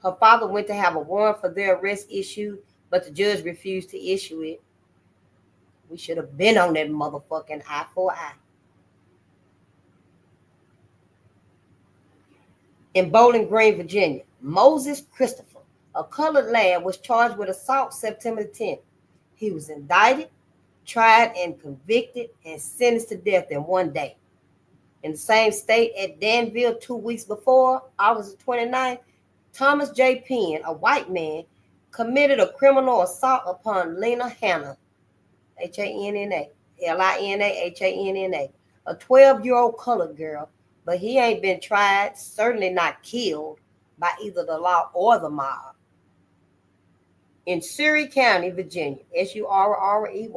Her father went to have a warrant for their arrest issued, but the judge refused to issue it. We should have been on that motherfucking eye for eye. In Bowling Green, Virginia, Moses Christopher, a colored lad, was charged with assault September 10th. He was indicted, tried, and convicted, and sentenced to death in one day. In the same state at Danville 2 weeks before, August 29th, Thomas J. Penn, a white man, committed a criminal assault upon Lena Hanna, Hanna, Lina, a 12-year-old colored girl, but he ain't been tried, certainly not killed, by either the law or the mob. In Surrey County, Virginia, Surrey,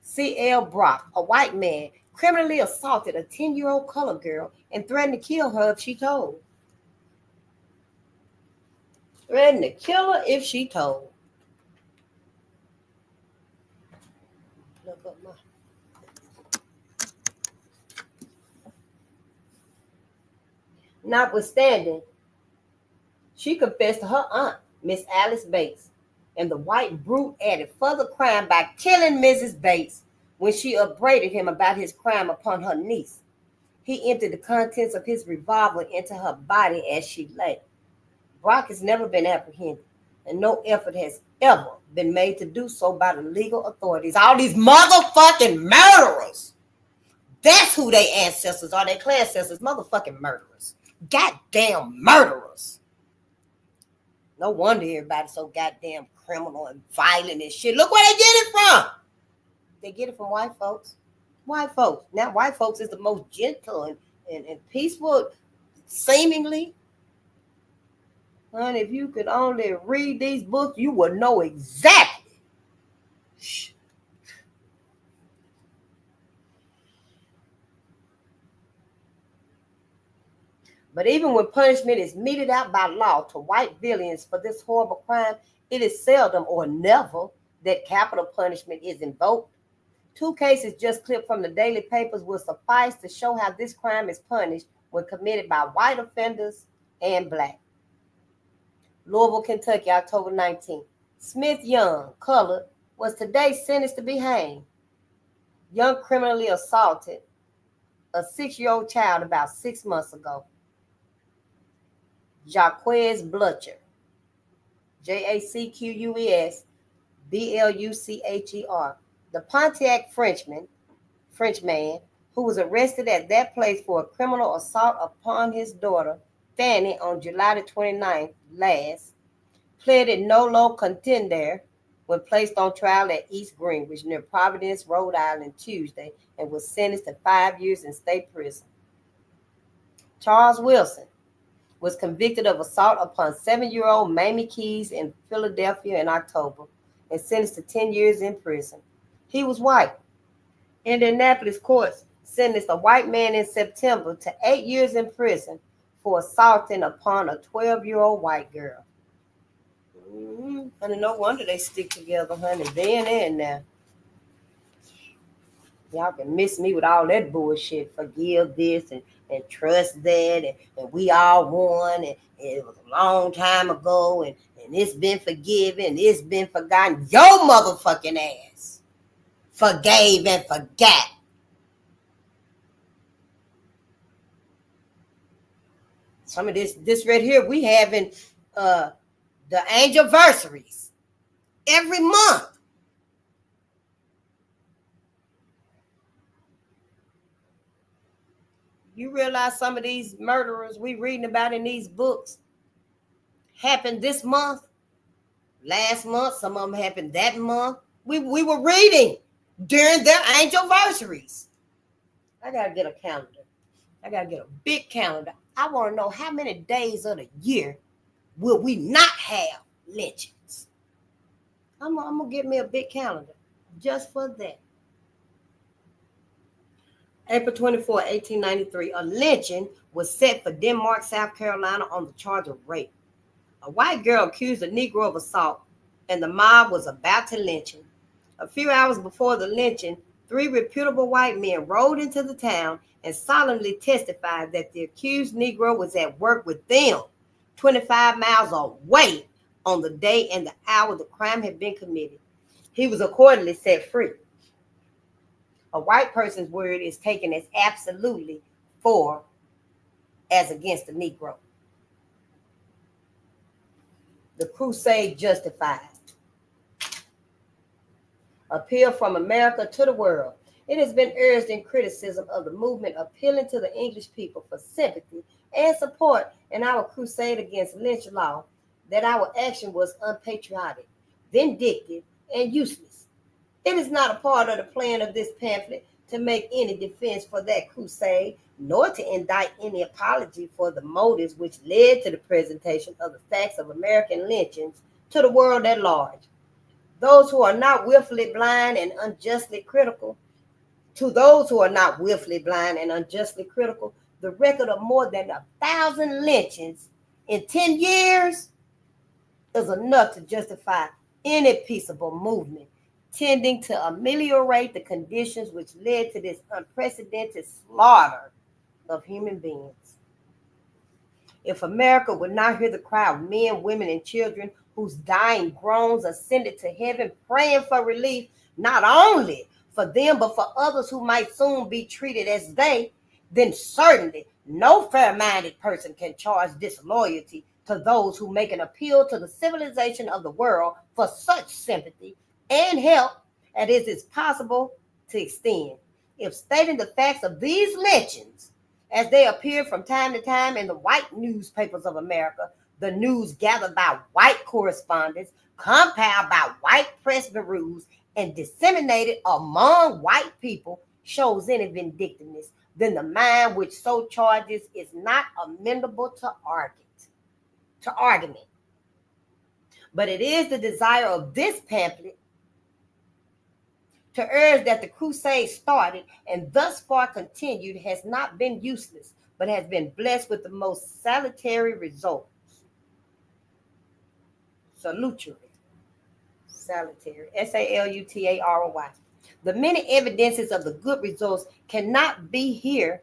C.L. Brock, a white man, criminally assaulted a 10-year-old colored girl and threatened to kill her if she told. Look up my. Notwithstanding, she confessed to her aunt, Miss Alice Bates, and the white brute added further crime by killing Mrs. Bates when she upbraided him about his crime upon her niece. He emptied the contents of his revolver into her body as she lay. Brock has never been apprehended, and no effort has ever been made to do so by the legal authorities. All these motherfucking murderers. That's who their ancestors are, their clan ancestors, motherfucking murderers. Goddamn murderers. No wonder everybody's so goddamn criminal and violent and shit. Look where they get it from. They get it from white folks. White folks. Now, white folks is the most gentle and peaceful, seemingly. Honey, if you could only read these books, you would know exactly. Shh. But even when punishment is meted out by law to white villains for this horrible crime, it is seldom or never that capital punishment is invoked. 2 cases just clipped from the daily papers will suffice to show how this crime is punished when committed by white offenders and black. Louisville, Kentucky, October 19th. Smith Young, colored, was today sentenced to be hanged. Young criminally assaulted a 6-year-old child about 6 months ago. Jacquez Blucher, Jacquez Blucher, the Pontiac Frenchman, who was arrested at that place for a criminal assault upon his daughter, Fanny, on July the 29th last, pleaded nolo contendere when placed on trial at East Greenwich near Providence, Rhode Island, Tuesday, and was sentenced to 5 years in state prison. Charles Wilson was convicted of assault upon 7-year-old Mamie Keys in Philadelphia in October and sentenced to 10 years in prison. He was white. Indianapolis courts sentenced a white man in September to 8 years in prison for assaulting upon a 12-year-old white girl. Honey, no wonder they stick together, honey, then and now. Y'all can miss me with all that bullshit. Forgive this and trust that, and we all won, and it was a long time ago, and it's been forgiven, it's been forgotten. Your motherfucking ass forgave and forgot. Some of this right here, we having the anniversaries every month. You realize some of these murderers we reading about in these books happened this month, last month, some of them happened that month. We were reading during their anniversaries. I gotta get a calendar. I gotta get a big calendar. I want to know how many days of the year will we not have lynchings. I'm gonna get me a big calendar just for that. April 24, 1893, a lynching was set for Denmark, South Carolina on the charge of rape. A white girl accused a Negro of assault, and the mob was about to lynch him. A few hours before the lynching, 3 reputable white men rode into the town and solemnly testified that the accused Negro was at work with them 25 miles away on the day and the hour the crime had been committed. He was accordingly set free. A white person's word is taken as absolutely for as against the Negro. The crusade justified. Appeal from America to the world. It has been urged in criticism of the movement appealing to the English people for sympathy and support in our crusade against lynch law that our action was unpatriotic, vindictive, and useless. It is not a part of the plan of this pamphlet to make any defense for that crusade, nor to indict any apology for the motives which led to the presentation of the facts of American lynchings to the world at large. Those who are not willfully blind and unjustly critical, to those who are not willfully blind and unjustly critical, the record of more than 1,000 lynchings in 10 years is enough to justify any peaceable movement tending to ameliorate the conditions which led to this unprecedented slaughter of human beings. If America would not hear the cry of men, women, and children whose dying groans ascended to heaven, praying for relief, not only for them, but for others who might soon be treated as they, then certainly no fair-minded person can charge disloyalty to those who make an appeal to the civilization of the world for such sympathy and help as it is possible to extend. If stating the facts of these lynchings as they appear from time to time in the white newspapers of America, the news gathered by white correspondents, compiled by white press bureaus, and disseminated among white people shows any vindictiveness, then the mind which so charges is not amenable to argument. But it is the desire of this pamphlet to urge that the crusade started and thus far continued has not been useless, but has been blessed with the most salutary results. Salutary. Salutary. The many evidences of the good results cannot here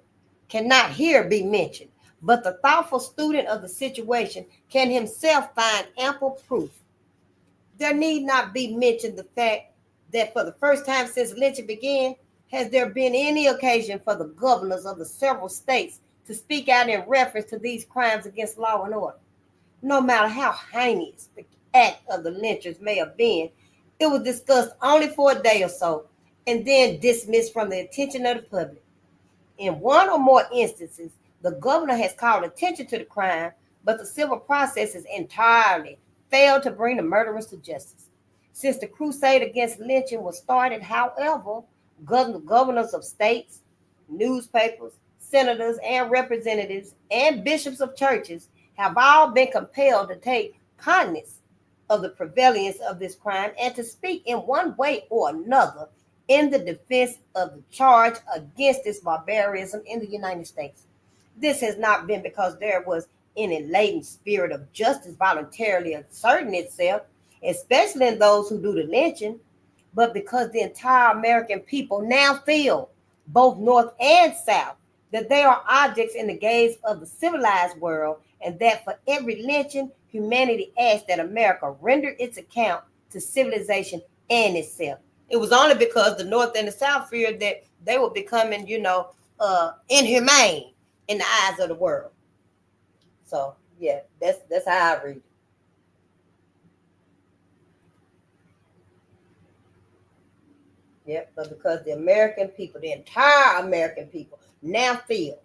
be mentioned, but the thoughtful student of the situation can himself find ample proof. There need not be mentioned the fact that for the first time since lynching began, has there been any occasion for the governors of the several states to speak out in reference to these crimes against law and order. No matter how heinous the act of the lynchers may have been, it was discussed only for a day or so and then dismissed from the attention of the public. In one or more instances, the governor has called attention to the crime, but the civil processes entirely failed to bring the murderers to justice. Since the crusade against lynching was started, however, governors of states, newspapers, senators, and representatives, and bishops of churches have all been compelled to take cognizance of the prevalence of this crime and to speak in one way or another in the defense of the charge against this barbarism in the United States. This has not been because there was any latent spirit of justice voluntarily asserting itself, especially in those who do the lynching, but because the entire American people now feel, both North and South, that they are objects in the gaze of the civilized world, and that for every lynching, humanity asks that America render its account to civilization and itself. It was only because the North and the South feared that they were becoming, inhumane in the eyes of the world. So yeah, that's how I read it. Yep, but because the American people, the entire American people, now feel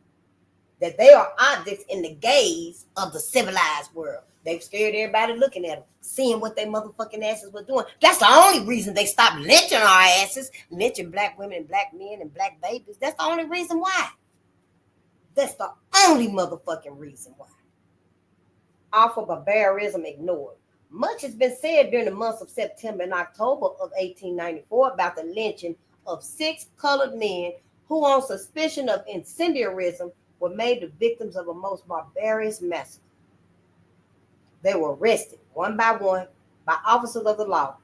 that they are objects in the gaze of the civilized world. They've scared everybody looking at them, seeing what they motherfucking asses were doing. That's the only reason they stopped lynching our asses, lynching black women and black men and black babies. That's the only reason why. That's the only motherfucking reason why. Awful barbarism ignored. Much has been said during the months of September and October of 1894 about the lynching of 6 colored men who, on suspicion of incendiarism, were made the victims of a most barbarous massacre. They were arrested one by one by officers of the law.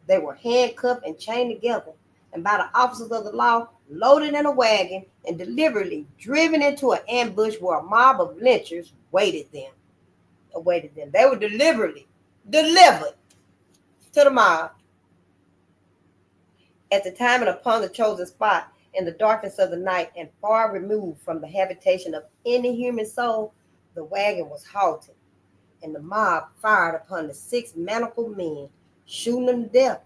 They were handcuffed and chained together, and by the officers of the law, loaded in a wagon and deliberately driven into an ambush where a mob of lynchers awaited them. They were deliberately delivered to the mob. At the time and upon the chosen spot, in the darkness of the night and far removed from the habitation of any human soul, the wagon was halted, and the mob fired upon the 6 manacled men, shooting them to death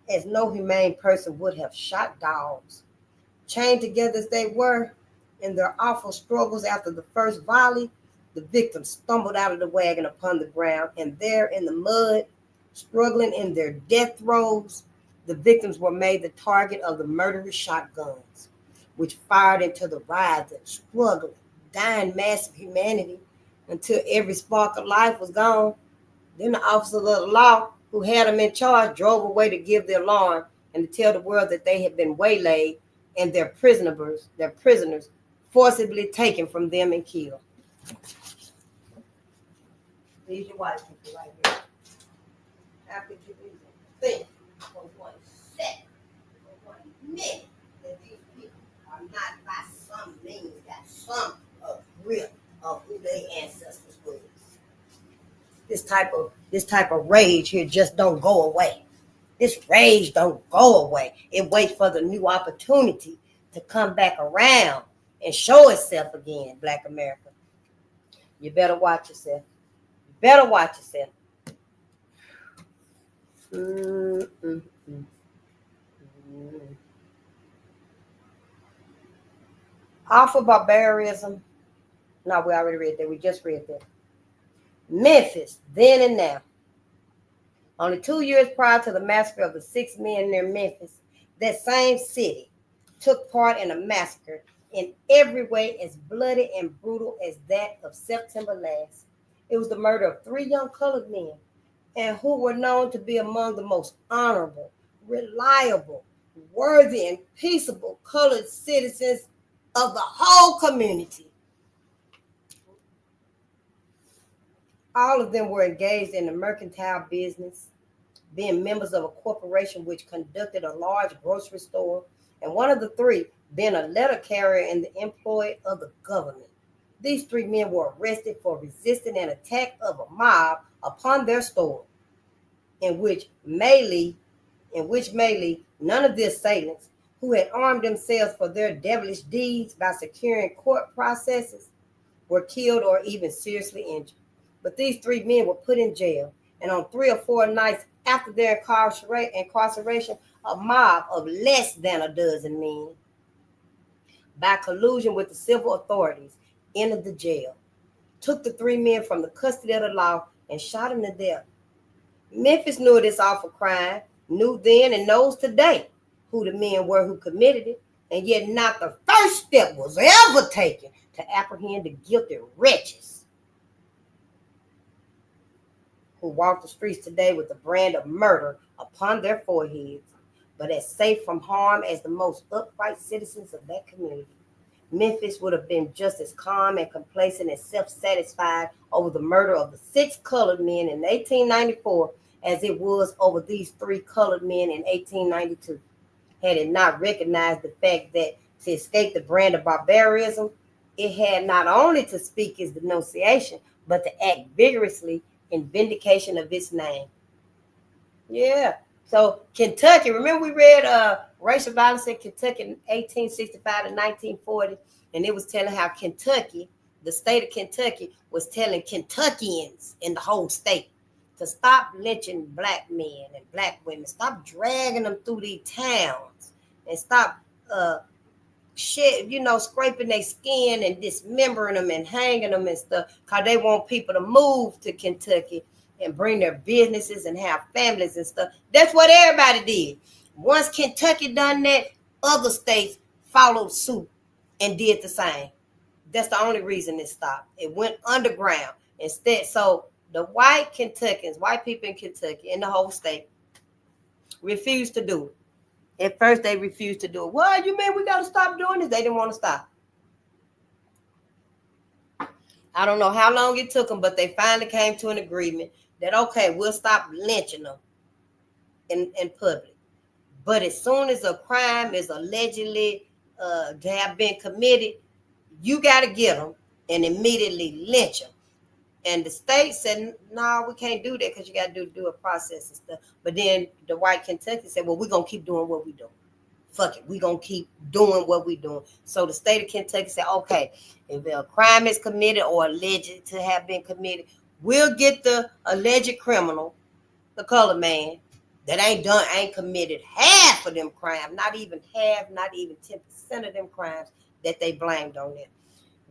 as no humane person would have shot dogs. Chained together as they were, in their awful struggles after the first volley, the victims stumbled out of the wagon upon the ground, and there in the mud, struggling in their death throes, the victims were made the target of the murderous shotguns, which fired into the writhing, struggling, dying mass of humanity until every spark of life was gone. Then the officers of the law who had them in charge drove away to give the alarm and to tell the world that they had been waylaid and their prisoners forcibly taken from them and killed. These are white people right here. How could you even think for 1 second, for 1 minute, that these people are not by some means got some grip of who their ancestors were? This type of rage here just don't go away. This rage don't go away. It waits for the new opportunity to come back around and show itself again, Black America. You better watch yourself. You better watch yourself. Awful barbarism. No, we already read that. We just read that. Memphis, then and now. Only 2 years prior to the massacre of the 6 men near Memphis, that same city took part in a massacre in every way as bloody and brutal as that of September last. It was the murder of 3 young colored men, and who were known to be among the most honorable, reliable, worthy, and peaceable colored citizens of the whole community. All of them were engaged in the mercantile business, being members of a corporation which conducted a large grocery store, and one of the 3 being a letter carrier in the employ of the government. These 3 men were arrested for resisting an attack of a mob upon their store, in which melee none of the assailants, who had armed themselves for their devilish deeds by securing court processes, were killed or even seriously injured. But these 3 men were put in jail, and on 3 or 4 nights after their incarceration, a mob of less than a dozen men, by collusion with the civil authorities, entered the jail, took the 3 men from the custody of the law, and shot them to death. Memphis knew of this awful crime, knew then and knows today who the men were who committed it, and yet not the first step was ever taken to apprehend the guilty wretches who walk the streets today with the brand of murder upon their foreheads, but as safe from harm as the most upright citizens of that community. Memphis would have been just as calm and complacent and self-satisfied over the murder of the 6 colored men in 1894 as it was over these 3 colored men in 1892, had it not recognized the fact that to escape the brand of barbarism, it had not only to speak its denunciation, but to act vigorously in vindication of its name. Yeah. So Kentucky, remember we read racial violence in Kentucky in 1865 to 1940, and it was telling how Kentucky the state of Kentucky was telling Kentuckians in the whole state to stop lynching black men and black women, stop dragging them through these towns, and stop scraping their skin and dismembering them and hanging them and stuff, because they want people to move to Kentucky and bring their businesses and have families and stuff. That's what everybody did. Once Kentucky done that, other states followed suit and did the same. That's the only reason it stopped. It went underground instead. So the white Kentuckians, white people in Kentucky, in the whole state, refused to do it. At first, they refused to do it. What, you mean we got to stop doing this? They didn't want to stop. I don't know how long it took them, but they finally came to an agreement that, okay, we'll stop lynching them in public. But as soon as a crime is allegedly to have been committed, you got to get them and immediately lynch them. And the state said, no, we can't do that because you got to do a process and stuff. But then the white Kentucky said, well, we're going to keep doing what we do. Fuck it. We're going to keep doing what we doing. So the state of Kentucky said, okay, if a crime is committed or alleged to have been committed, we'll get the alleged criminal, the colored man, that ain't committed half of them crimes, not even half, not even 10% of them crimes that they blamed on them.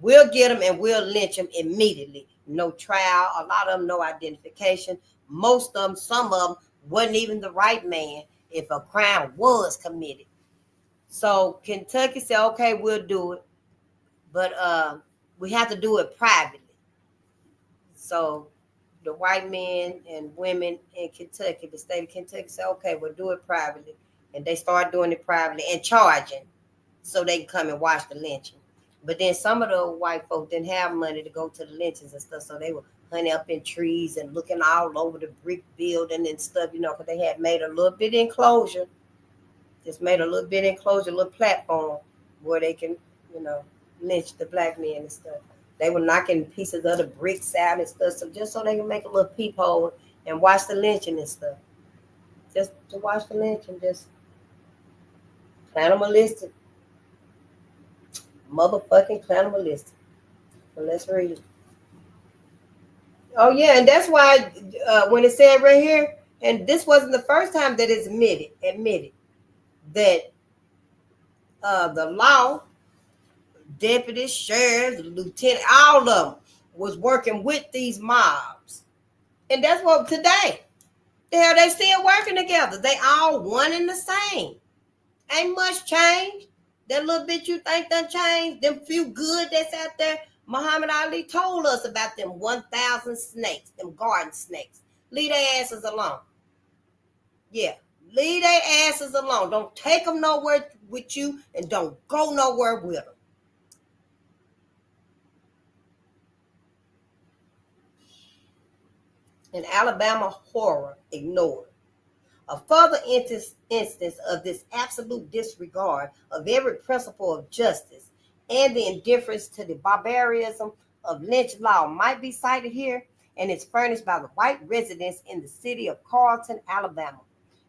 We'll get them and we'll lynch them immediately. No trial, a lot of them no identification. Most of them, some of them wasn't even the right man if a crime was committed. So Kentucky said, okay, we'll do it, but we have to do it privately. So the white men and women in Kentucky, the state of Kentucky said, okay, we'll do it privately. And they started doing it privately and charging so they can come and watch the lynching. But then some of the white folk didn't have money to go to the lynchings and stuff, so they were hunting up in trees and looking all over the brick building and stuff, because they had made a little bit enclosure, a little platform where they can, lynch the black men and stuff. They were knocking pieces of the bricks out and stuff, so just so they can make a little peephole and watch the lynching and stuff. Just to watch the lynching, just animalistic. Motherfucking cannibalistic. So let's read it. Oh yeah, and that's why when it said right here, and this wasn't the first time that it's admitted that the law, deputies, sheriffs, lieutenant, all of them was working with these mobs. And that's what today, the hell, they still working together. They all one and the same. Ain't much change. That little bit you think done changed, them few good that's out there. Muhammad Ali told us about them 1,000 snakes, them garden snakes. Leave their asses alone. Yeah, leave their asses alone. Don't take them nowhere with you and don't go nowhere with them. An Alabama horror ignored. A further instance of this absolute disregard of every principle of justice and the indifference to the barbarism of lynch law might be cited here, and is furnished by the white residents in the city of Carlton, Alabama.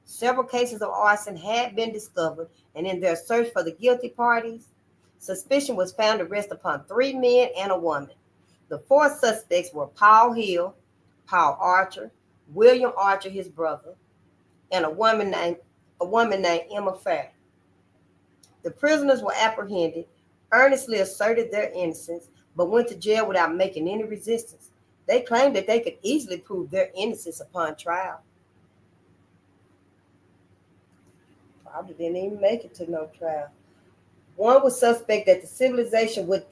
Several cases of arson had been discovered, and in their search for the guilty parties, suspicion was found to rest upon 3 men and a woman. The 4 suspects were Paul Hill, Paul Archer, William Archer, his brother, and a woman named Emma Fair. The prisoners were apprehended, earnestly asserted their innocence, but went to jail without making any resistance. They claimed that they could easily prove their innocence upon trial. Probably didn't even make it to no trial. One was suspect that the civilization which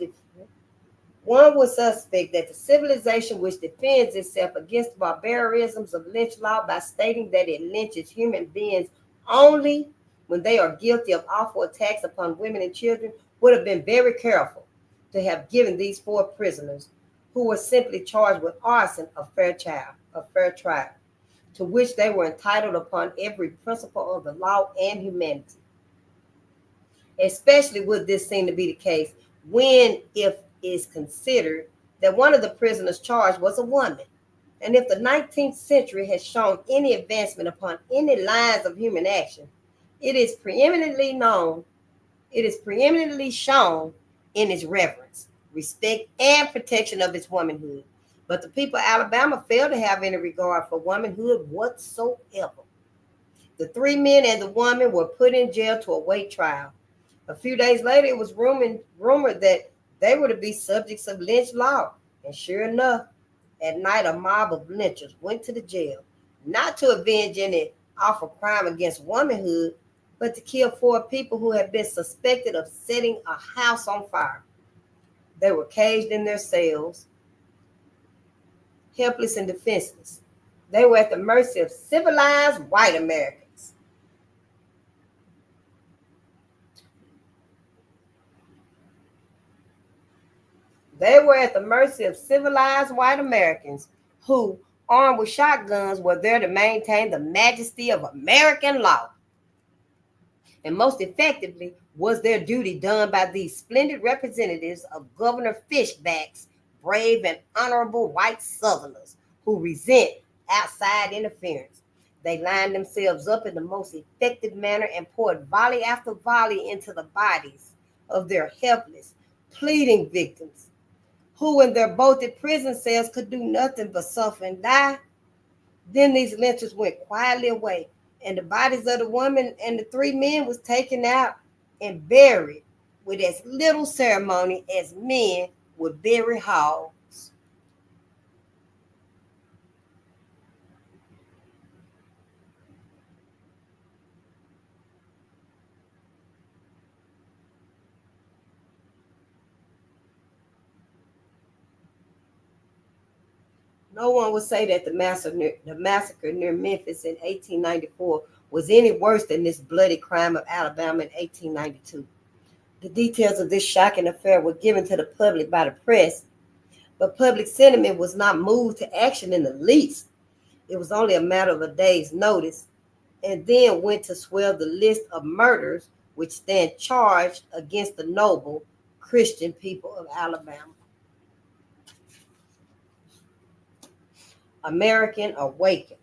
defends itself against the barbarisms of lynch law by stating that it lynches human beings only when they are guilty of awful attacks upon women and children, would have been very careful to have given these 4 prisoners, who were simply charged with arson, a fair trial, to which they were entitled upon every principle of the law and humanity. Especially would this seem to be the case when, if is considered that one of the prisoners charged was a woman. And if the 19th century has shown any advancement upon any lines of human action, it is preeminently shown in its reverence respect, and protection of its womanhood. But the people of Alabama failed to have any regard for womanhood whatsoever. The three men and the woman were put in jail to await trial. A few days later, it was rumored that they were to be subjects of lynch law. And sure enough, at night, a mob of lynchers went to the jail, not to avenge any awful crime against womanhood, but to kill four people who had been suspected of setting a house on fire. They were caged in their cells, helpless and defenseless. They were at the mercy of civilized white Americans. They were at the mercy of civilized white Americans who, armed with shotguns, were there to maintain the majesty of American law. And most effectively was their duty done by these splendid representatives of Governor Fishback's brave and honorable white Southerners who resent outside interference. They lined themselves up in the most effective manner and poured volley after volley into the bodies of their helpless, pleading victims, who in their bolted prison cells could do nothing but suffer and die. Then these lynchers went quietly away, and the bodies of the woman and the three men was taken out and buried with as little ceremony as men would bury hogs. No one would say that the massacre near Memphis in 1894 was any worse than this bloody crime of Alabama in 1892. The details of this shocking affair were given to the public by the press, but public sentiment was not moved to action in the least. It was only a matter of a day's notice, and then went to swell the list of murders which stand charged against the noble Christian people of Alabama. American awakened.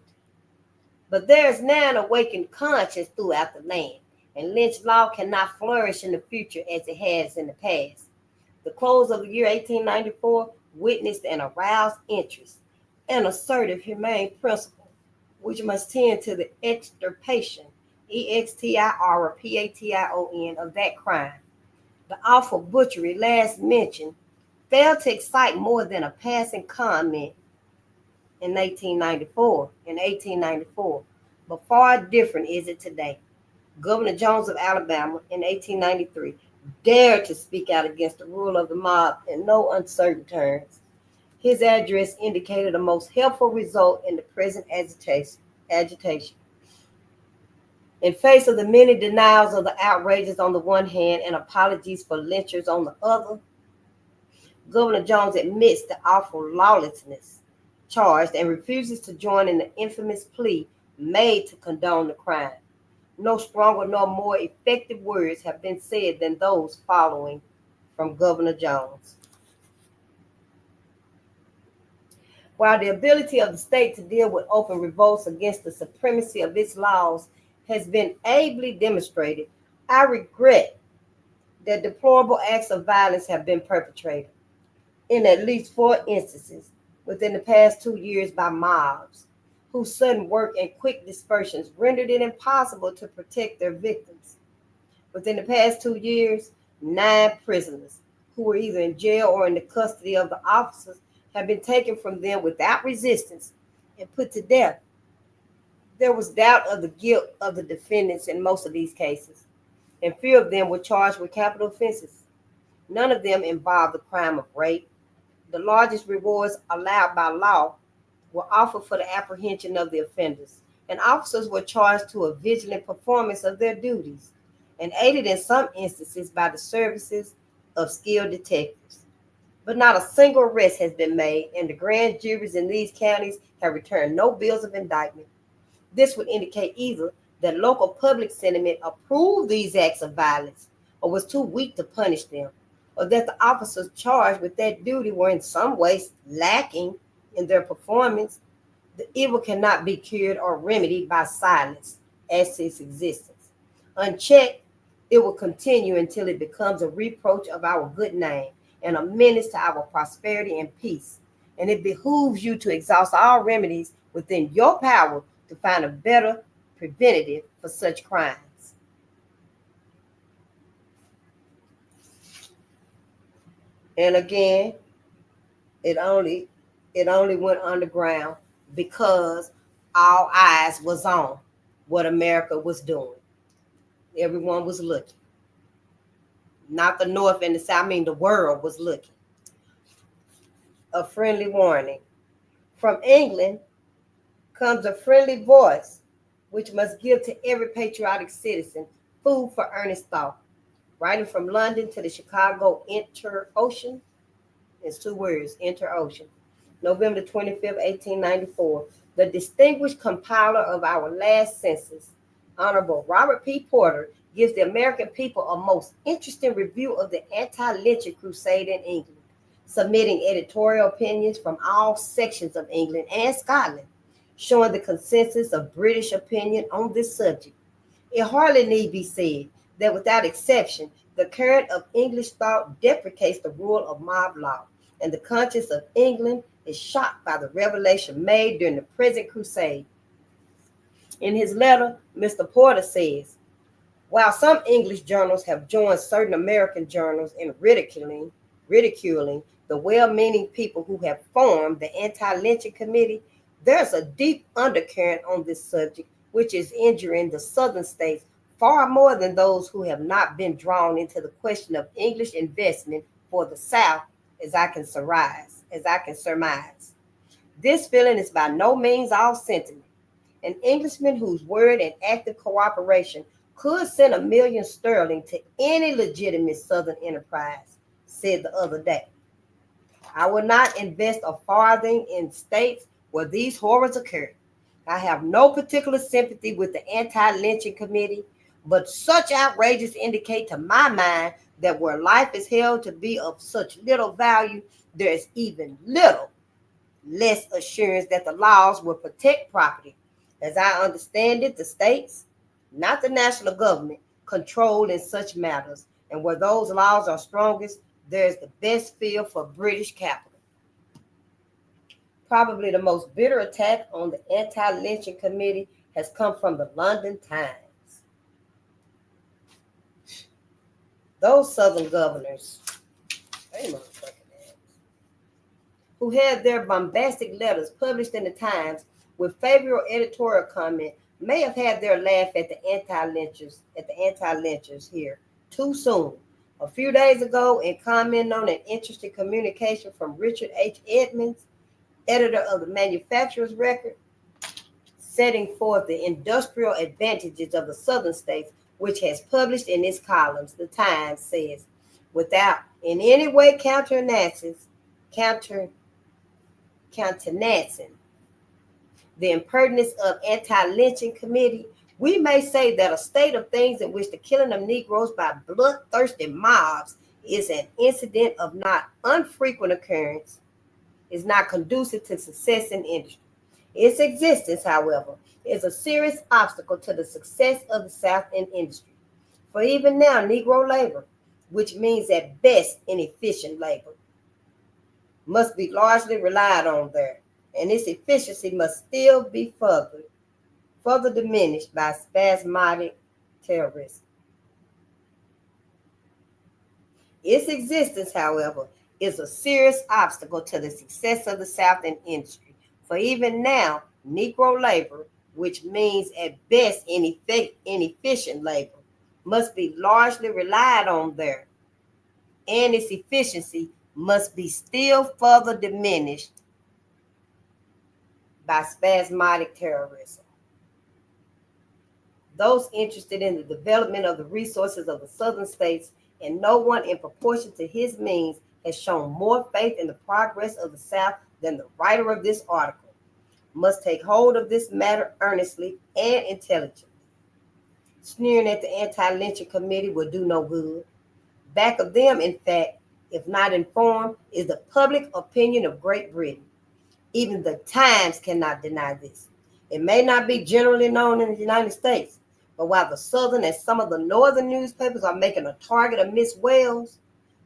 But there is now an awakened conscience throughout the land, and lynch law cannot flourish in the future as it has in the past. The close of the year 1894 witnessed an aroused interest, an assertive humane principle, which must tend to the extirpation, EXTIR of that crime. The awful butchery last mentioned failed to excite more than a passing comment in 1894, but far different is it today. Governor Jones of Alabama in 1893 dared to speak out against the rule of the mob in no uncertain terms. His address indicated a most helpful result in the present agitation. In face of the many denials of the outrages on the one hand and apologies for lynchers on the other, Governor Jones admits the awful lawlessness charged and refuses to join in the infamous plea made to condone the crime. No stronger nor more effective words have been said than those following from Governor Jones. While the ability of the state to deal with open revolts against the supremacy of its laws has been ably demonstrated, I regret that deplorable acts of violence have been perpetrated in at least 4 instances within the past 2 years by mobs, whose sudden work and quick dispersions rendered it impossible to protect their victims. Within the past 2 years, 9 prisoners who were either in jail or in the custody of the officers have been taken from them without resistance and put to death. There was doubt of the guilt of the defendants in most of these cases, and few of them were charged with capital offenses. None of them involved the crime of rape. The largest rewards allowed by law were offered for the apprehension of the offenders, and officers were charged to a vigilant performance of their duties, and aided in some instances by the services of skilled detectives. But not a single arrest has been made, and the grand juries in these counties have returned no bills of indictment. This would indicate either that local public sentiment approved these acts of violence or was too weak to punish them, or that the officers charged with that duty were in some ways lacking in their performance. The evil cannot be cured or remedied by silence as to its existence. Unchecked, it will continue until it becomes a reproach of our good name and a menace to our prosperity and peace. And it behooves you to exhaust all remedies within your power to find a better preventative for such crimes. And again, it only went underground because all eyes was on what America was doing. Everyone was looking. Not the North and the South, I mean the world was looking. A friendly warning. From England comes a friendly voice, which must give to every patriotic citizen food for earnest thought. Writing from London to the Chicago Inter-Ocean, it's 2 words, Inter-Ocean, November 25th, 1894, the distinguished compiler of our last census, Honorable Robert P. Porter, gives the American people a most interesting review of the anti-lynching crusade in England, submitting editorial opinions from all sections of England and Scotland, showing the consensus of British opinion on this subject. It hardly need be said that without exception, the current of English thought deprecates the rule of mob law, and the conscience of England is shocked by the revelation made during the present crusade. In his letter, Mr. Porter says, while some English journals have joined certain American journals in ridiculing the well-meaning people who have formed the anti-lynching committee, there's a deep undercurrent on this subject which is injuring the southern states far more than those who have not been drawn into the question of English investment for the South, as I can surmise. This feeling is by no means all sentiment. An Englishman whose word and active cooperation could send £1 million sterling to any legitimate Southern enterprise, said the other day. I will not invest a farthing in states where these horrors occur. I have no particular sympathy with the anti-lynching committee, but such outrages indicate to my mind that where life is held to be of such little value, there is even little less assurance that the laws will protect property. As I understand it, the states, not the national government, control in such matters, and where those laws are strongest, there is the best field for British capital. Probably the most bitter attack on the anti-lynching committee has come from the London Times. Those Southern governors, who had their bombastic letters published in the Times with favorable editorial comment, may have had their laugh at the anti-lynchers here too soon. A few days ago, in commenting on an interesting communication from Richard H. Edmonds, editor of the Manufacturer's Record, setting forth the industrial advantages of the Southern states, which has published in its columns, the Times says, without in any way countenancing the impertinence of anti-lynching committee, we may say that a state of things in which the killing of Negroes by bloodthirsty mobs is an incident of not unfrequent occurrence, is not conducive to success in industry. Its existence, however, is a serious obstacle to the success of the South in industry. For even now, Negro labor, which means at best inefficient labor, must be largely relied on there, and its efficiency must still be further diminished by spasmodic terrorism. Its existence, however, is a serious obstacle to the success of the South in industry. For even now, Negro labor, which means at best inefficient labor, must be largely relied on there, and its efficiency must be still further diminished by spasmodic terrorism. Those interested in the development of the resources of the Southern states, and no one in proportion to his means, has shown more faith in the progress of the South than the writer of this article, must take hold of this matter earnestly and intelligently. Sneering at the anti-lynching committee will do no good. Back of them, in fact, if not informed, is the public opinion of Great Britain. Even the Times cannot deny this. It may not be generally known in the United States, but while the Southern and some of the Northern newspapers are making a target of Miss Wells,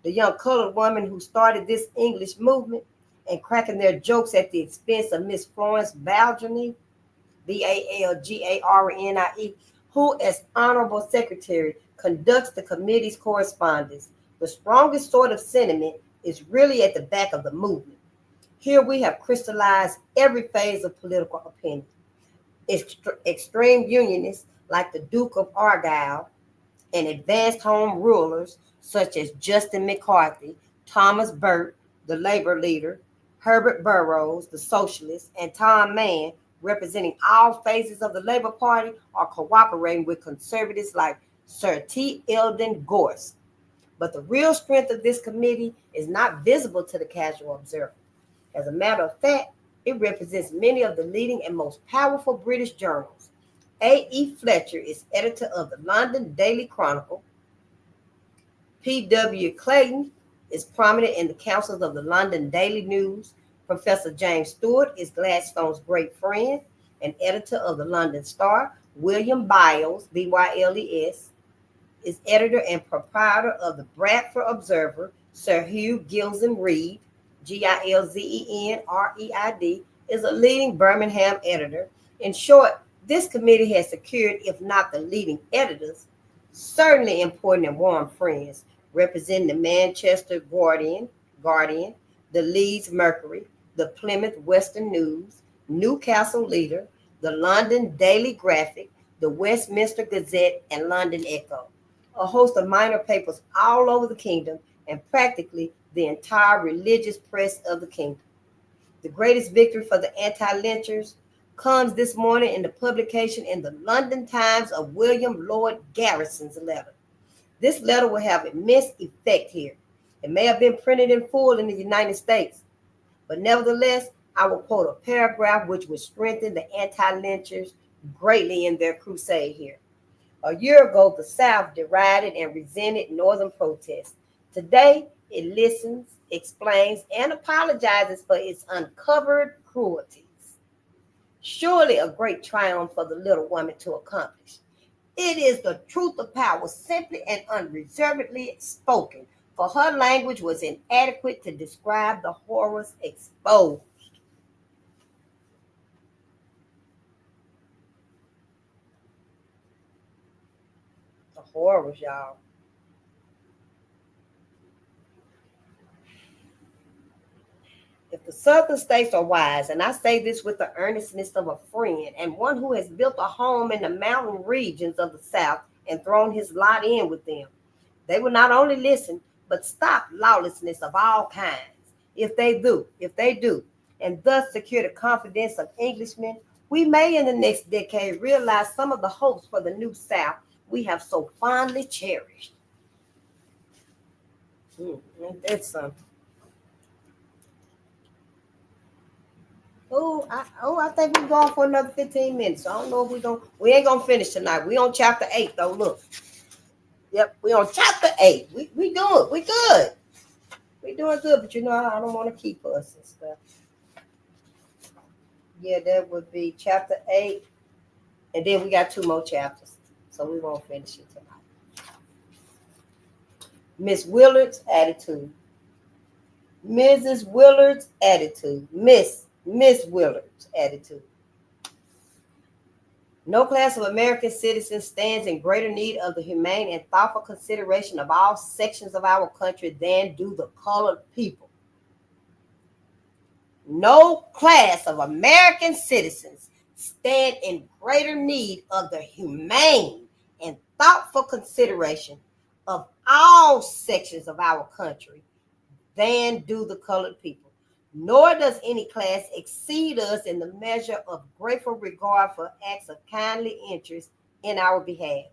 the young colored woman who started this English movement and cracking their jokes at the expense of Miss Florence Balgenie, Balgarnie, who, as Honorable Secretary, conducts the committee's correspondence. The strongest sort of sentiment is really at the back of the movement. Here we have crystallized every phase of political opinion. Extreme unionists like the Duke of Argyll and advanced home rulers such as Justin McCarthy, Thomas Burt, the labor leader, Herbert Burroughs, the socialist, and Tom Mann, representing all phases of the Labor Party, are cooperating with conservatives like Sir T. Eldon Gorst. But the real strength of this committee is not visible to the casual observer. As a matter of fact, it represents many of the leading and most powerful British journals. A.E. Fletcher is editor of the London Daily Chronicle. P.W. Clayton is prominent in the councils of the London Daily News. Professor James Stewart is Gladstone's great friend and editor of the London Star. William Byles, B-Y-L-E-S, is editor and proprietor of the Bradford Observer. Sir Hugh Gilson Reid, Gilzenreid, is a leading Birmingham editor. In short, this committee has secured, if not the leading editors, certainly important and warm friends, representing the Manchester Guardian, the Leeds Mercury, the Plymouth Western News, Newcastle Leader, the London Daily Graphic, the Westminster Gazette, and London Echo, a host of minor papers all over the kingdom, and practically the entire religious press of the kingdom. The greatest victory for the anti-lynchers comes this morning in the publication in the London Times of William Lord Garrison's letter. This letter will have immense effect here. It may have been printed in full in the United States, but nevertheless, I will quote a paragraph which would strengthen the anti-lynchers greatly in their crusade here. A year ago, the South derided and resented Northern protests. Today, it listens, explains, and apologizes for its uncovered cruelties. Surely a great triumph for the little woman to accomplish. It is the truth of power, simply and unreservedly spoken, for her language was inadequate to describe the horrors exposed. The horrors, y'all. If the southern states are wise, and I say this with the earnestness of a friend and one who has built a home in the mountain regions of the South and thrown his lot in with them, they will not only listen, but stop lawlessness of all kinds. If they do, and thus secure the confidence of Englishmen, we may in the next decade realize some of the hopes for the new South we have so fondly cherished. That's something. I think we're going for another 15 minutes. I don't know if we ain't gonna finish tonight. We on chapter 8 though. Look. Yep, we on chapter 8. We doing, we good. We doing good, but I don't want to keep us and stuff. Yeah, that would be chapter 8. And then we got 2 more chapters. So we won't finish it tonight. Miss Willard's attitude. Mrs. Willard's attitude. Miss Willard's attitude. No class of American citizens stands in greater need of the humane and thoughtful consideration of all sections of our country than do the colored people. No class of American citizens stand in greater need of the humane and thoughtful consideration of all sections of our country than do the colored people. Nor does any class exceed us in the measure of grateful regard for acts of kindly interest in our behalf.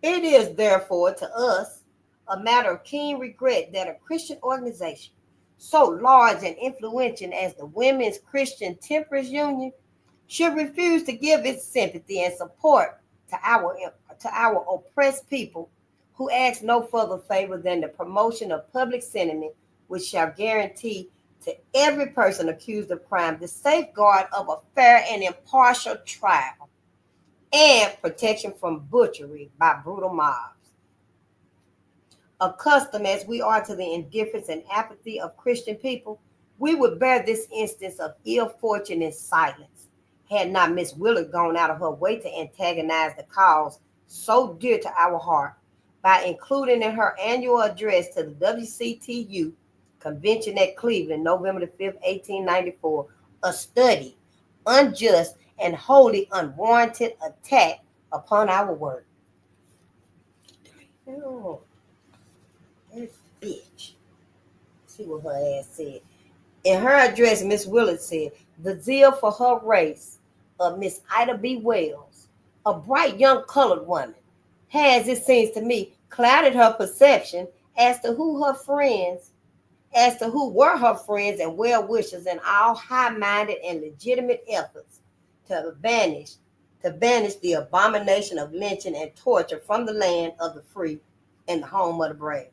It is, therefore, to us a matter of keen regret that a Christian organization so large and influential as the Women's Christian Temperance Union should refuse to give its sympathy and support to our oppressed people who ask no further favor than the promotion of public sentiment, which shall guarantee to every person accused of crime the safeguard of a fair and impartial trial and protection from butchery by brutal mobs. Accustomed as we are to the indifference and apathy of Christian people, we would bear this instance of ill fortune in silence, had not Miss Willard gone out of her way to antagonize the cause so dear to our heart by including in her annual address to the WCTU convention at Cleveland, November the 5th, 1894, a study, unjust, and wholly unwarranted attack upon our work. Oh, this bitch. See what her ass said. In her address, Miss Willard said, the zeal for her race of Miss Ida B. Wells, a bright young colored woman, has, it seems to me, clouded her perception as to who were her friends and well-wishers in all high-minded and legitimate efforts to banish the abomination of lynching and torture from the land of the free and the home of the brave.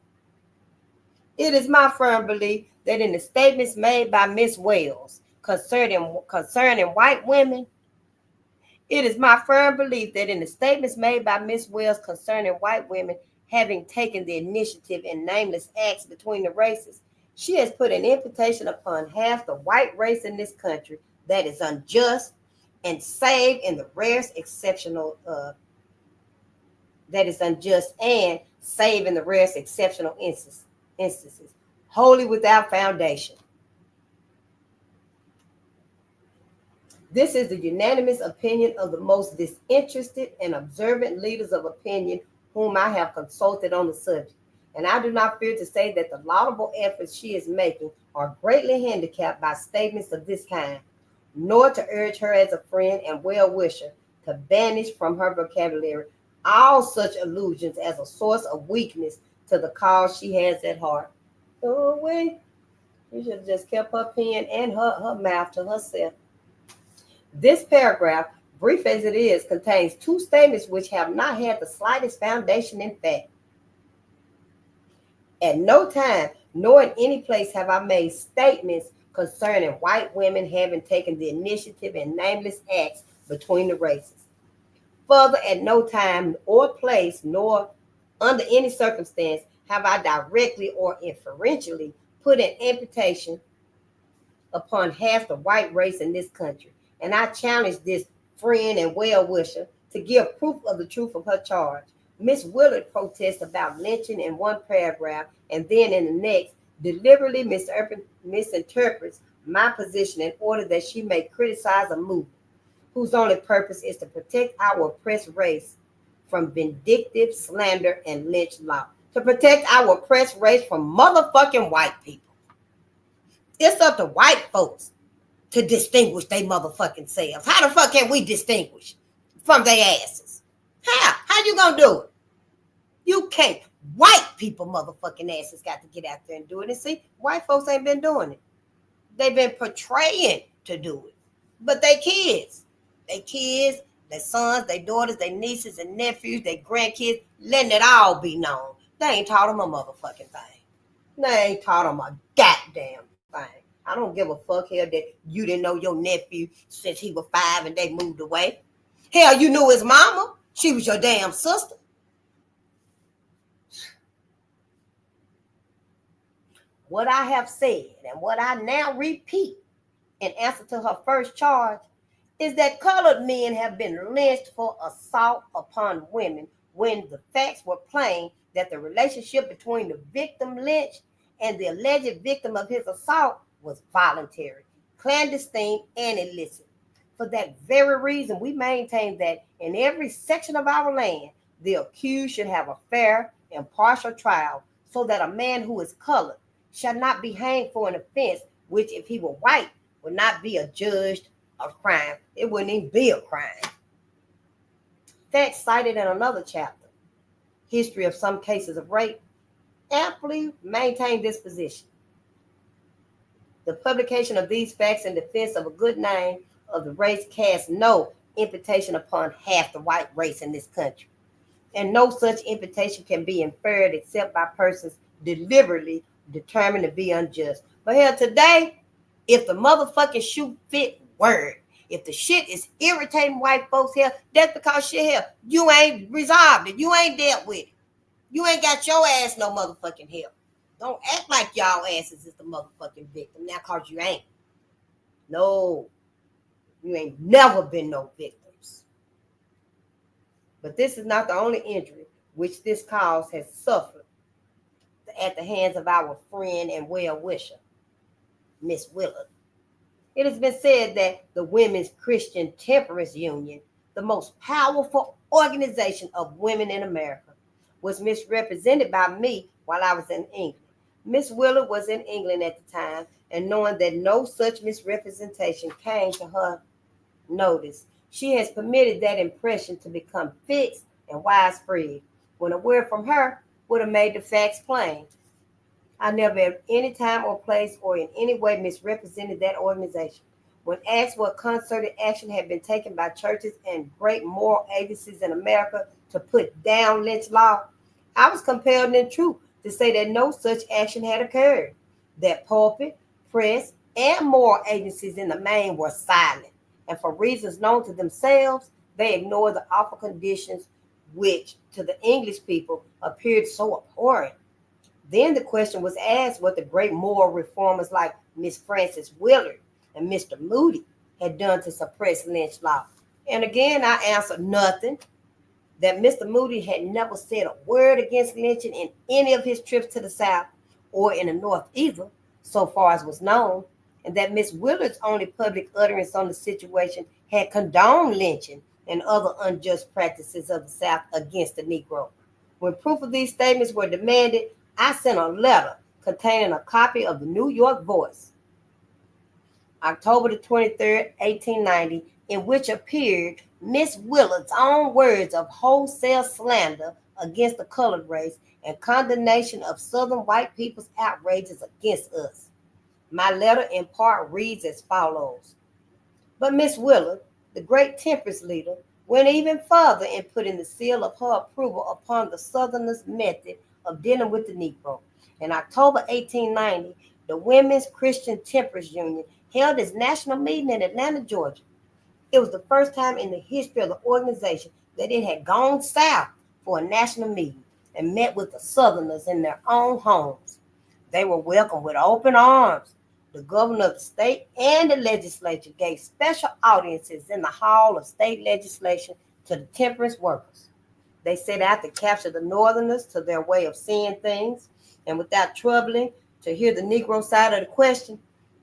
It is my firm belief that in the statements made by Miss Wells concerning white women, having taken the initiative in nameless acts between the races, she has put an imputation upon half the white race in this country that is unjust and save in the rarest exceptional instances, wholly without foundation. This is the unanimous opinion of the most disinterested and observant leaders of opinion whom I have consulted on the subject, and I do not fear to say that the laudable efforts she is making are greatly handicapped by statements of this kind, nor to urge her as a friend and well-wisher to banish from her vocabulary all such allusions as a source of weakness to the cause she has at heart. Oh, wait. You should have just kept her pen and her mouth to herself. This paragraph, brief as it is, contains two statements which have not had the slightest foundation in fact. At no time, nor in any place, have I made statements concerning white women having taken the initiative in nameless acts between the races. Further, at no time or place, nor under any circumstance, have I directly or inferentially put an imputation upon half the white race in this country. And I challenge this friend and well-wisher to give proof of the truth of her charge. Miss Willard protests about lynching in one paragraph, and then in the next, deliberately misinterprets my position in order that she may criticize a movement whose only purpose is to protect our oppressed race from vindictive slander and lynch law. To protect our oppressed race from motherfucking white people. It's up to white folks to distinguish they motherfucking selves. How the fuck can we distinguish from their asses? How you gonna do it? You can't. White people motherfucking asses got to get out there and do it. And see, white folks ain't been doing it. They've been portraying to do it. But they kids, their sons, their daughters, their nieces and nephews, their grandkids, letting it all be known. They ain't taught them a motherfucking thing. They ain't taught them a goddamn thing. I don't give a fuck hell that you didn't know your nephew since he was 5 and they moved away. Hell, you knew his mama. She was your damn sister. What I have said and what I now repeat in answer to her first charge is that colored men have been lynched for assault upon women when the facts were plain that the relationship between the victim lynched and the alleged victim of his assault was voluntary, clandestine, and illicit. For that very reason, we maintain that in every section of our land, the accused should have a fair, impartial trial so that a man who is colored shall not be hanged for an offense which, if he were white, would not be adjudged a crime. It wouldn't even be a crime. Facts cited in another chapter, History of Some Cases of Rape, amply maintain this position. The publication of these facts in defense of a good name of the race casts no imputation upon half the white race in this country. And no such imputation can be inferred except by persons deliberately determined to be unjust. But hell, today, if the motherfucking shoe fit word, if the shit is irritating white folks here, that's because shit here, you ain't resolved it. You ain't dealt with it. You ain't got your ass no motherfucking help. Don't act like y'all asses is the motherfucking victim now, cause you ain't. No, you ain't never been no victims. But this is not the only injury which this cause has suffered at the hands of our friend and well-wisher, Miss Willard. It has been said that the Women's Christian Temperance Union, the most powerful organization of women in America, was misrepresented by me while I was in England. Miss Willard was in England at the time, and knowing that no such misrepresentation came to her notice, she has permitted that impression to become fixed and widespread, when a word from her would have made the facts plain. I never at any time or place or in any way misrepresented that organization. When asked what concerted action had been taken by churches and great moral agencies in America to put down lynch law, I was compelled in truth to say that no such action had occurred. That pulpit, press, and moral agencies in the main were silent, and for reasons known to themselves, they ignored the awful conditions which, to the English people, appeared so abhorrent. Then the question was asked what the great moral reformers like Miss Frances Willard and Mr. Moody had done to suppress lynch law. And again, I answered nothing, that Mr. Moody had never said a word against lynching in any of his trips to the South or in the North either, so far as was known, and that Miss Willard's only public utterance on the situation had condoned lynching and other unjust practices of the South against the Negro. When proof of these statements were demanded, I sent a letter containing a copy of the New York Voice, October the 23rd, 1890, in which appeared Miss Willard's own words of wholesale slander against the colored race and condemnation of Southern white people's outrages against us. My letter in part reads as follows. But Miss Willard, the great temperance leader, went even further in putting the seal of her approval upon the Southerners' method of dealing with the Negro. In October 1890, the Women's Christian Temperance Union held its national meeting in Atlanta, Georgia. It was the first time in the history of the organization that it had gone south for a national meeting and met with the Southerners in their own homes. They were welcomed with open arms. The governor of the state and the legislature gave special audiences in the Hall of State Legislation to the temperance workers. They set out to capture the Northerners to their way of seeing things, and without troubling to hear the Negro side of the question,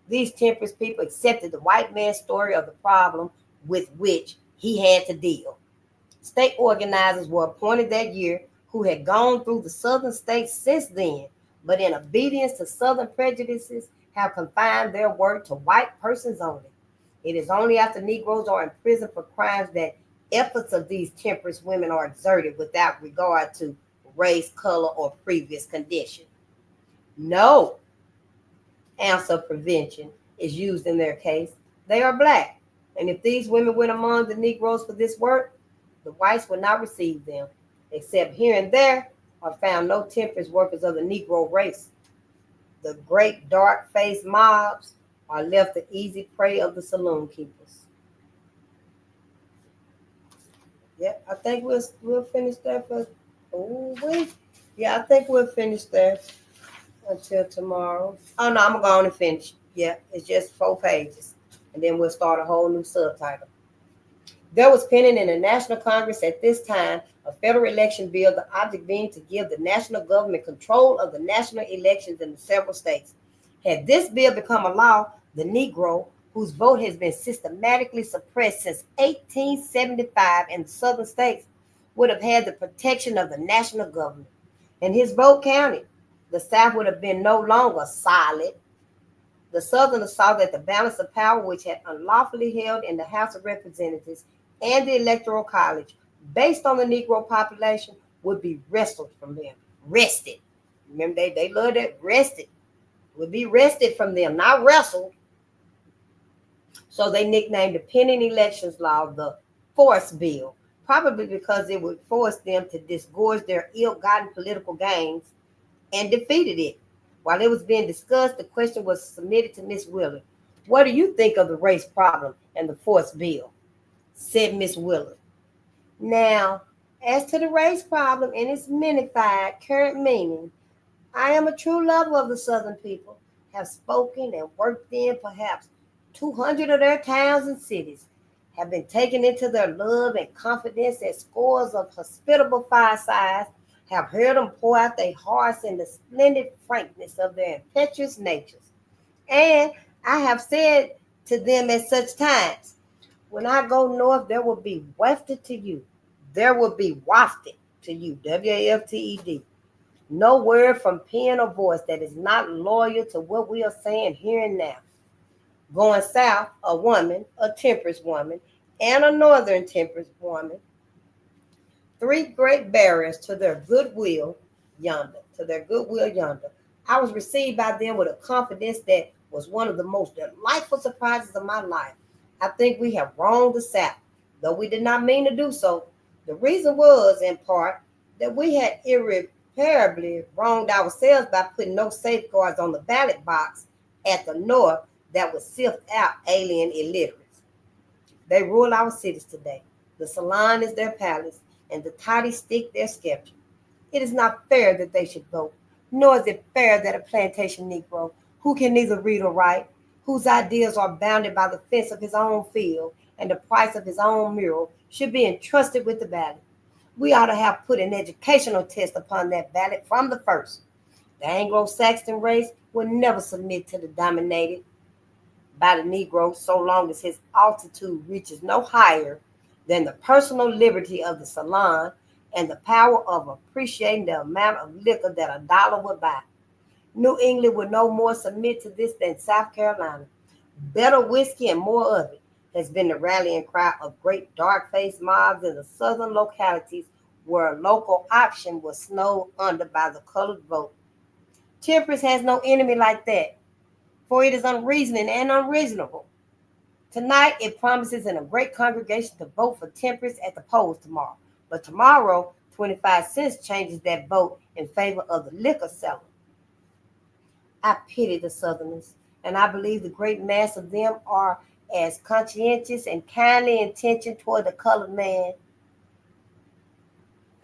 these temperance people accepted the white man's story of the problem with which he had to deal. State organizers were appointed that year who had gone through the southern states since then, but in obedience to southern prejudices have confined their work to white persons only. It is only after Negroes are in prison for crimes that efforts of these temperance women are exerted without regard to race, color, or previous condition. No ounce of prevention is used in their case. They are black, and if these women went among the Negroes for this work, the whites would not receive them, except here and there are found no temperance workers of the Negro race. The great dark-faced mobs are left the easy prey of the saloon keepers. Yeah, I think we'll finish there for. Oh wait, yeah, I think we'll finish there until tomorrow. Oh no, I'm going to finish. Yeah, it's just 4 pages, and then we'll start a whole new subtitle. There was pending in the National Congress at this time a federal election bill, the object being to give the national government control of the national elections in the several states. Had this bill become a law, the Negro, whose vote has been systematically suppressed since 1875 in the southern states, would have had the protection of the national government, and his vote counted. The South would have been no longer solid. The Southerners saw that the balance of power which had unlawfully held in the House of Representatives and the Electoral College, based on the Negro population, would be wrested from them. Wrested. Remember, they loved it. Wrested. Would be wrested from them, not wrestled. So they nicknamed the pending elections law the Force Bill, probably because it would force them to disgorge their ill-gotten political gains, and defeated it. While it was being discussed, the question was submitted to Miss Willard. What do you think of the race problem and the Force Bill? Said Miss Willard. Now, As to the race problem in its minified current meaning, I am a true lover of the Southern people, have spoken and worked in perhaps 200 of their towns and cities, have been taken into their love and confidence at scores of hospitable firesides, have heard them pour out their hearts in the splendid frankness of their impetuous natures. And I have said to them at such times, when I go north, there will be wafted to you. There will be wafted to you, WAFTED. No word from pen or voice that is not loyal to what we are saying here and now. Going south, a woman, a temperance woman, and a northern temperance woman, three great barriers to their goodwill yonder, I was received by them with a confidence that was one of the most delightful surprises of my life. I think we have wronged the South, though we did not mean to do so. The reason was, in part, that we had irreparably wronged ourselves by putting no safeguards on the ballot box at the North that would sift out alien illiterates. They rule our cities today. The salon is their palace, and the toddy stick their scepter. It is not fair that they should vote, nor is it fair that a plantation Negro, who can neither read or write, whose ideas are bounded by the fence of his own field and the price of his own mural, should be entrusted with the ballot. We ought to have put an educational test upon that ballot from the first. The Anglo-Saxon race will never submit to the dominated by the Negro so long as his altitude reaches no higher than the personal liberty of the salon and the power of appreciating the amount of liquor that a dollar would buy. New England would no more submit to this than South Carolina. Better whiskey and more of it has been the rallying cry of great dark-faced mobs in the southern localities where a local option was snowed under by the colored vote. Temperance has no enemy like that, for it is unreasoning and unreasonable. Tonight, it promises in a great congregation to vote for temperance at the polls tomorrow. But tomorrow, 25 cents changes that vote in favor of the liquor seller. I pity the Southerners, and I believe the great mass of them are as conscientious and kindly intentioned toward the colored man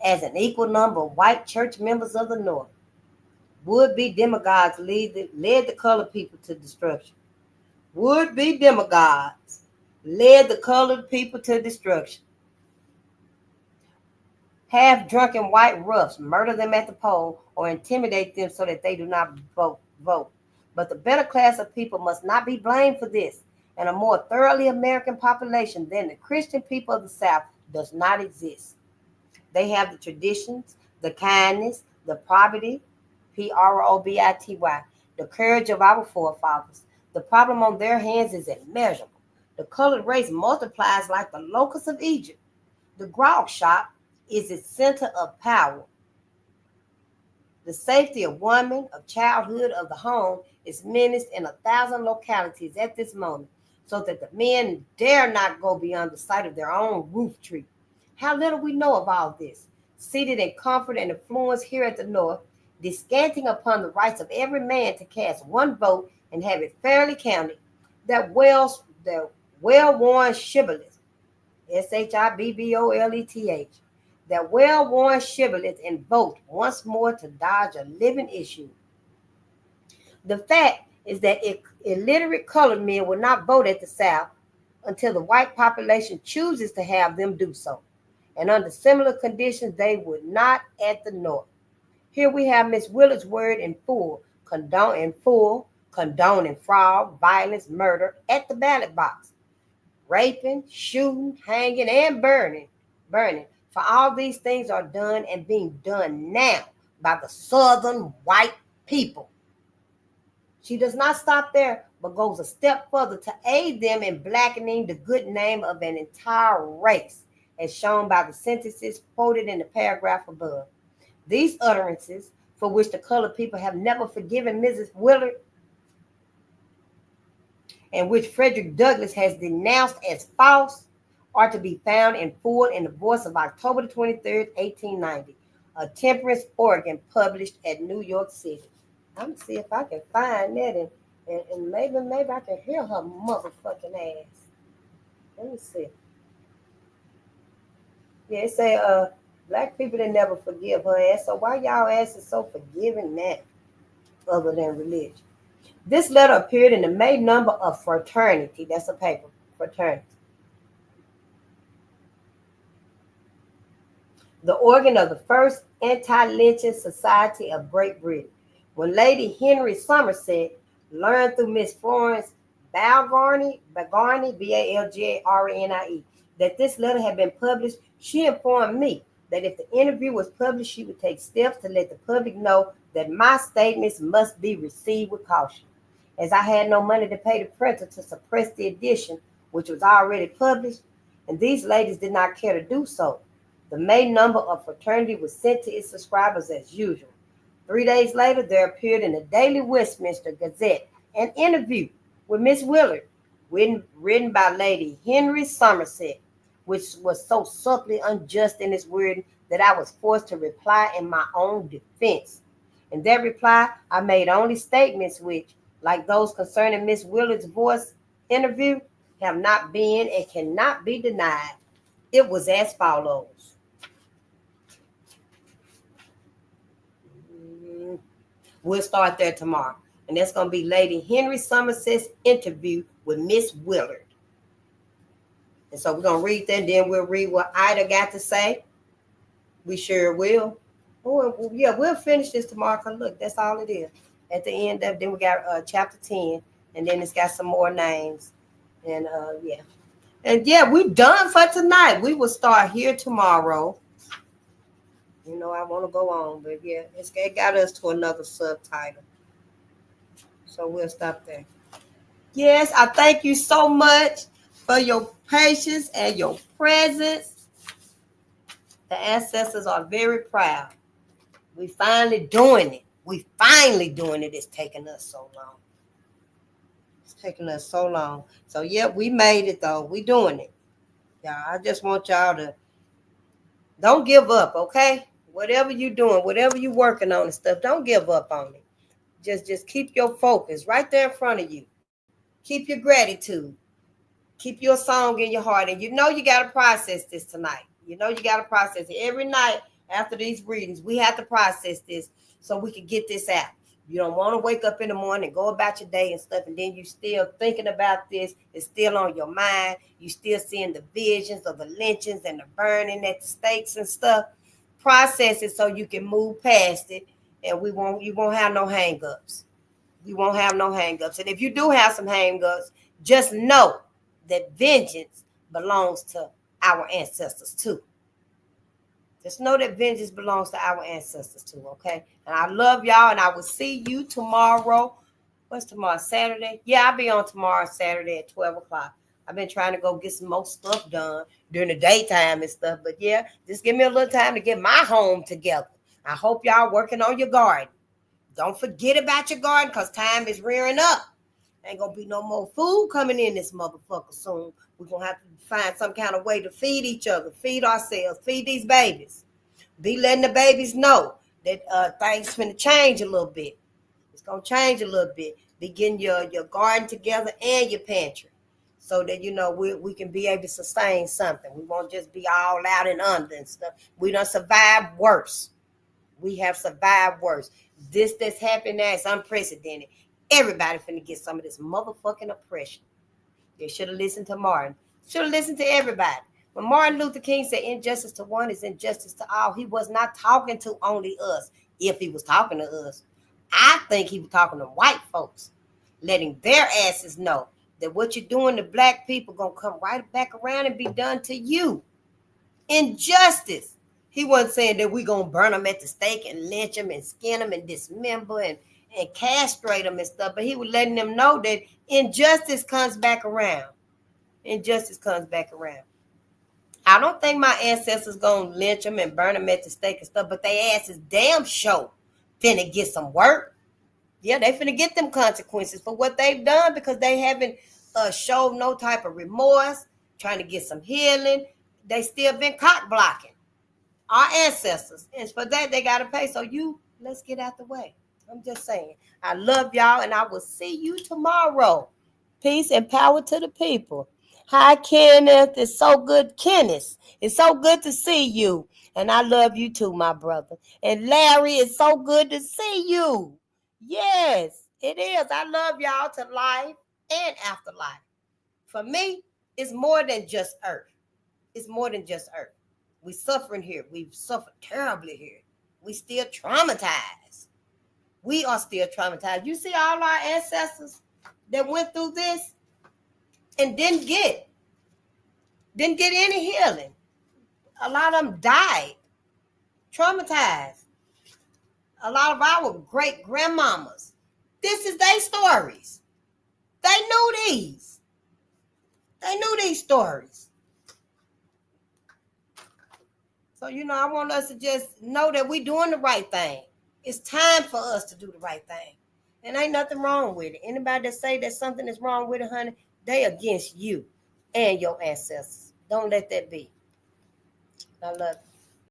as an equal number of white church members of the North. Would-be demagogues led the colored people to destruction. Would-be demagogues led the colored people to destruction. Half-drunken white roughs murder them at the poll or intimidate them so that they do not vote. But the better class of people must not be blamed for this, and a more thoroughly American population than the Christian people of the South does not exist. They have the traditions, the kindness, the probity, Probity, the courage of our forefathers. The problem on their hands is immeasurable. The colored race multiplies like the locusts of Egypt. The grog shop is its center of power. The safety of woman, of childhood, of the home is menaced in 1,000 localities at this moment, so that the men dare not go beyond the sight of their own roof tree. How little we know of all this. Seated in comfort and affluence here at the North, descanting upon the rights of every man to cast one vote and have it fairly counted, that well-worn shibboleth, Shibboleth, that well-worn shibboleth and vote once more to dodge a living issue. The fact is that illiterate colored men will not vote at the South until the white population chooses to have them do so. And under similar conditions, they would not at the North. Here we have Miss Willard's word in full, condoning fraud, violence, murder at the ballot box, raping, shooting, hanging, and burning. For all these things are done and being done now by the Southern white people. She does not stop there, but goes a step further to aid them in blackening the good name of an entire race, as shown by the sentences quoted in the paragraph above. These utterances, for which the colored people have never forgiven Mrs. Willard, and which Frederick Douglass has denounced as false, are to be found in full in the voice of October 23rd, 1890, a temperance organ published at New York City. I'm gonna see if I can find that and maybe I can hear her motherfucking ass. Let me see. Yeah, it say Black people that never forgive her ass. So why y'all ass is so forgiving that other than religion? This letter appeared in the May number of Fraternity. That's a paper, Fraternity. The organ of the first anti-lynching society of Great Britain. When Lady Henry Somerset learned through Miss Florence Balgarnie, Balgarnie, that this letter had been published, she informed me that if the interview was published, she would take steps to let the public know that my statements must be received with caution. As I had no money to pay the printer to suppress the edition, which was already published, and these ladies did not care to do so, the May number of Fraternity was sent to its subscribers as usual. 3 days later, there appeared in the Daily Westminster Gazette an interview with Miss Willard, written by Lady Henry Somerset, which was so subtly unjust in its wording that I was forced to reply in my own defense. In that reply, I made only statements which, like those concerning Miss Willard's voice interview, have not been and cannot be denied. It was as follows. We'll start there tomorrow. And that's going to be Lady Henry Somerset's interview with Miss Willard. And so we're going to read that, and then we'll read what Ida got to say. We sure will. Oh, yeah, we'll finish this tomorrow, because look, that's all it is. At the end of, then we got chapter 10, and then it's got some more names. And yeah. And yeah, we're done for tonight. We will start here tomorrow. You know, I want to go on, but yeah, it got us to another subtitle. So we'll stop there. Yes, I thank you so much for your patience and your presence. The ancestors are very proud. We finally doing it. It's taking us so long. It's taking us so long. So yeah, we made it though. We doing it. Yeah, I just want y'all to don't give up, okay? Whatever you're doing, whatever you're working on and stuff, don't give up on it. Just keep your focus right there in front of you. Keep your gratitude. Keep your song in your heart. And you know you got to process this tonight. You know you got to process it. Every night after these readings, we have to process this so we can get this out. You don't want to wake up in the morning, go about your day and stuff, and then you still thinking about this. It's still on your mind. You still seeing the visions of the lynchings and the burning at the stakes and stuff. Process it so you can move past it, and you won't have no hang-ups. You won't have no hang-ups. And if you do have some hang-ups, just know that vengeance belongs to our ancestors too. Just know that vengeance belongs to our ancestors too, okay? And I love y'all, and I will see you tomorrow. What's tomorrow? Saturday? Yeah, I'll be on tomorrow, Saturday at 12 o'clock. I've been trying to go get some more stuff done during the daytime and stuff. But yeah, just give me a little time to get my home together. I hope y'all working on your garden. Don't forget about your garden, because time is rearing up. Ain't going to be no more food coming in this motherfucker soon. We're going to have to find some kind of way to feed each other, feed ourselves, feed these babies. Be letting the babies know that things finna change a little bit. It's going to change a little bit. Be getting your garden together and your pantry, so that, you know, we can be able to sustain something. We won't just be all out and under and stuff. We done survived worse. We have survived worse. This that's happened now is unprecedented. Everybody finna get some of this motherfucking oppression. They should have listened to Martin. Should have listened to everybody. When Martin Luther King said injustice to one is injustice to all, he was not talking to only us. If he was talking to us, I think he was talking to white folks, letting their asses know that what you're doing to black people gonna come right back around and be done to you. Injustice. He wasn't saying that we gonna burn them at the stake and lynch them and skin them and dismember and castrate them and stuff, but he was letting them know that injustice comes back around. Injustice comes back around. I don't think my ancestors gonna lynch them and burn them at the stake and stuff, but they asses damn sure finna get some work. Yeah, they finna get them consequences for what they've done, because they haven't showed no type of remorse, trying to get some healing. They still been cock blocking our ancestors, and for that they gotta pay. So let's get out the way. I'm just saying. I love y'all, and I will see you tomorrow. Peace and power to the people. Hi, Kenneth. It's so good, Kenneth. It's so good to see you. And I love you too, my brother. And Larry, it's so good to see you. Yes, it is. I love y'all to life and afterlife. For me, it's more than just earth. It's more than just earth. We suffering here. We've suffered terribly here. We still traumatized. We are still traumatized. You see all our ancestors that went through this and didn't get any healing. A lot of them died, traumatized. A lot of our great grandmamas. This is their stories. They knew these. They knew these stories. So, I want us to just know that we're doing the right thing. It's time for us to do the right thing. And ain't nothing wrong with it. Anybody that say that something is wrong with it, honey, they against you and your ancestors. Don't let that be. I love you.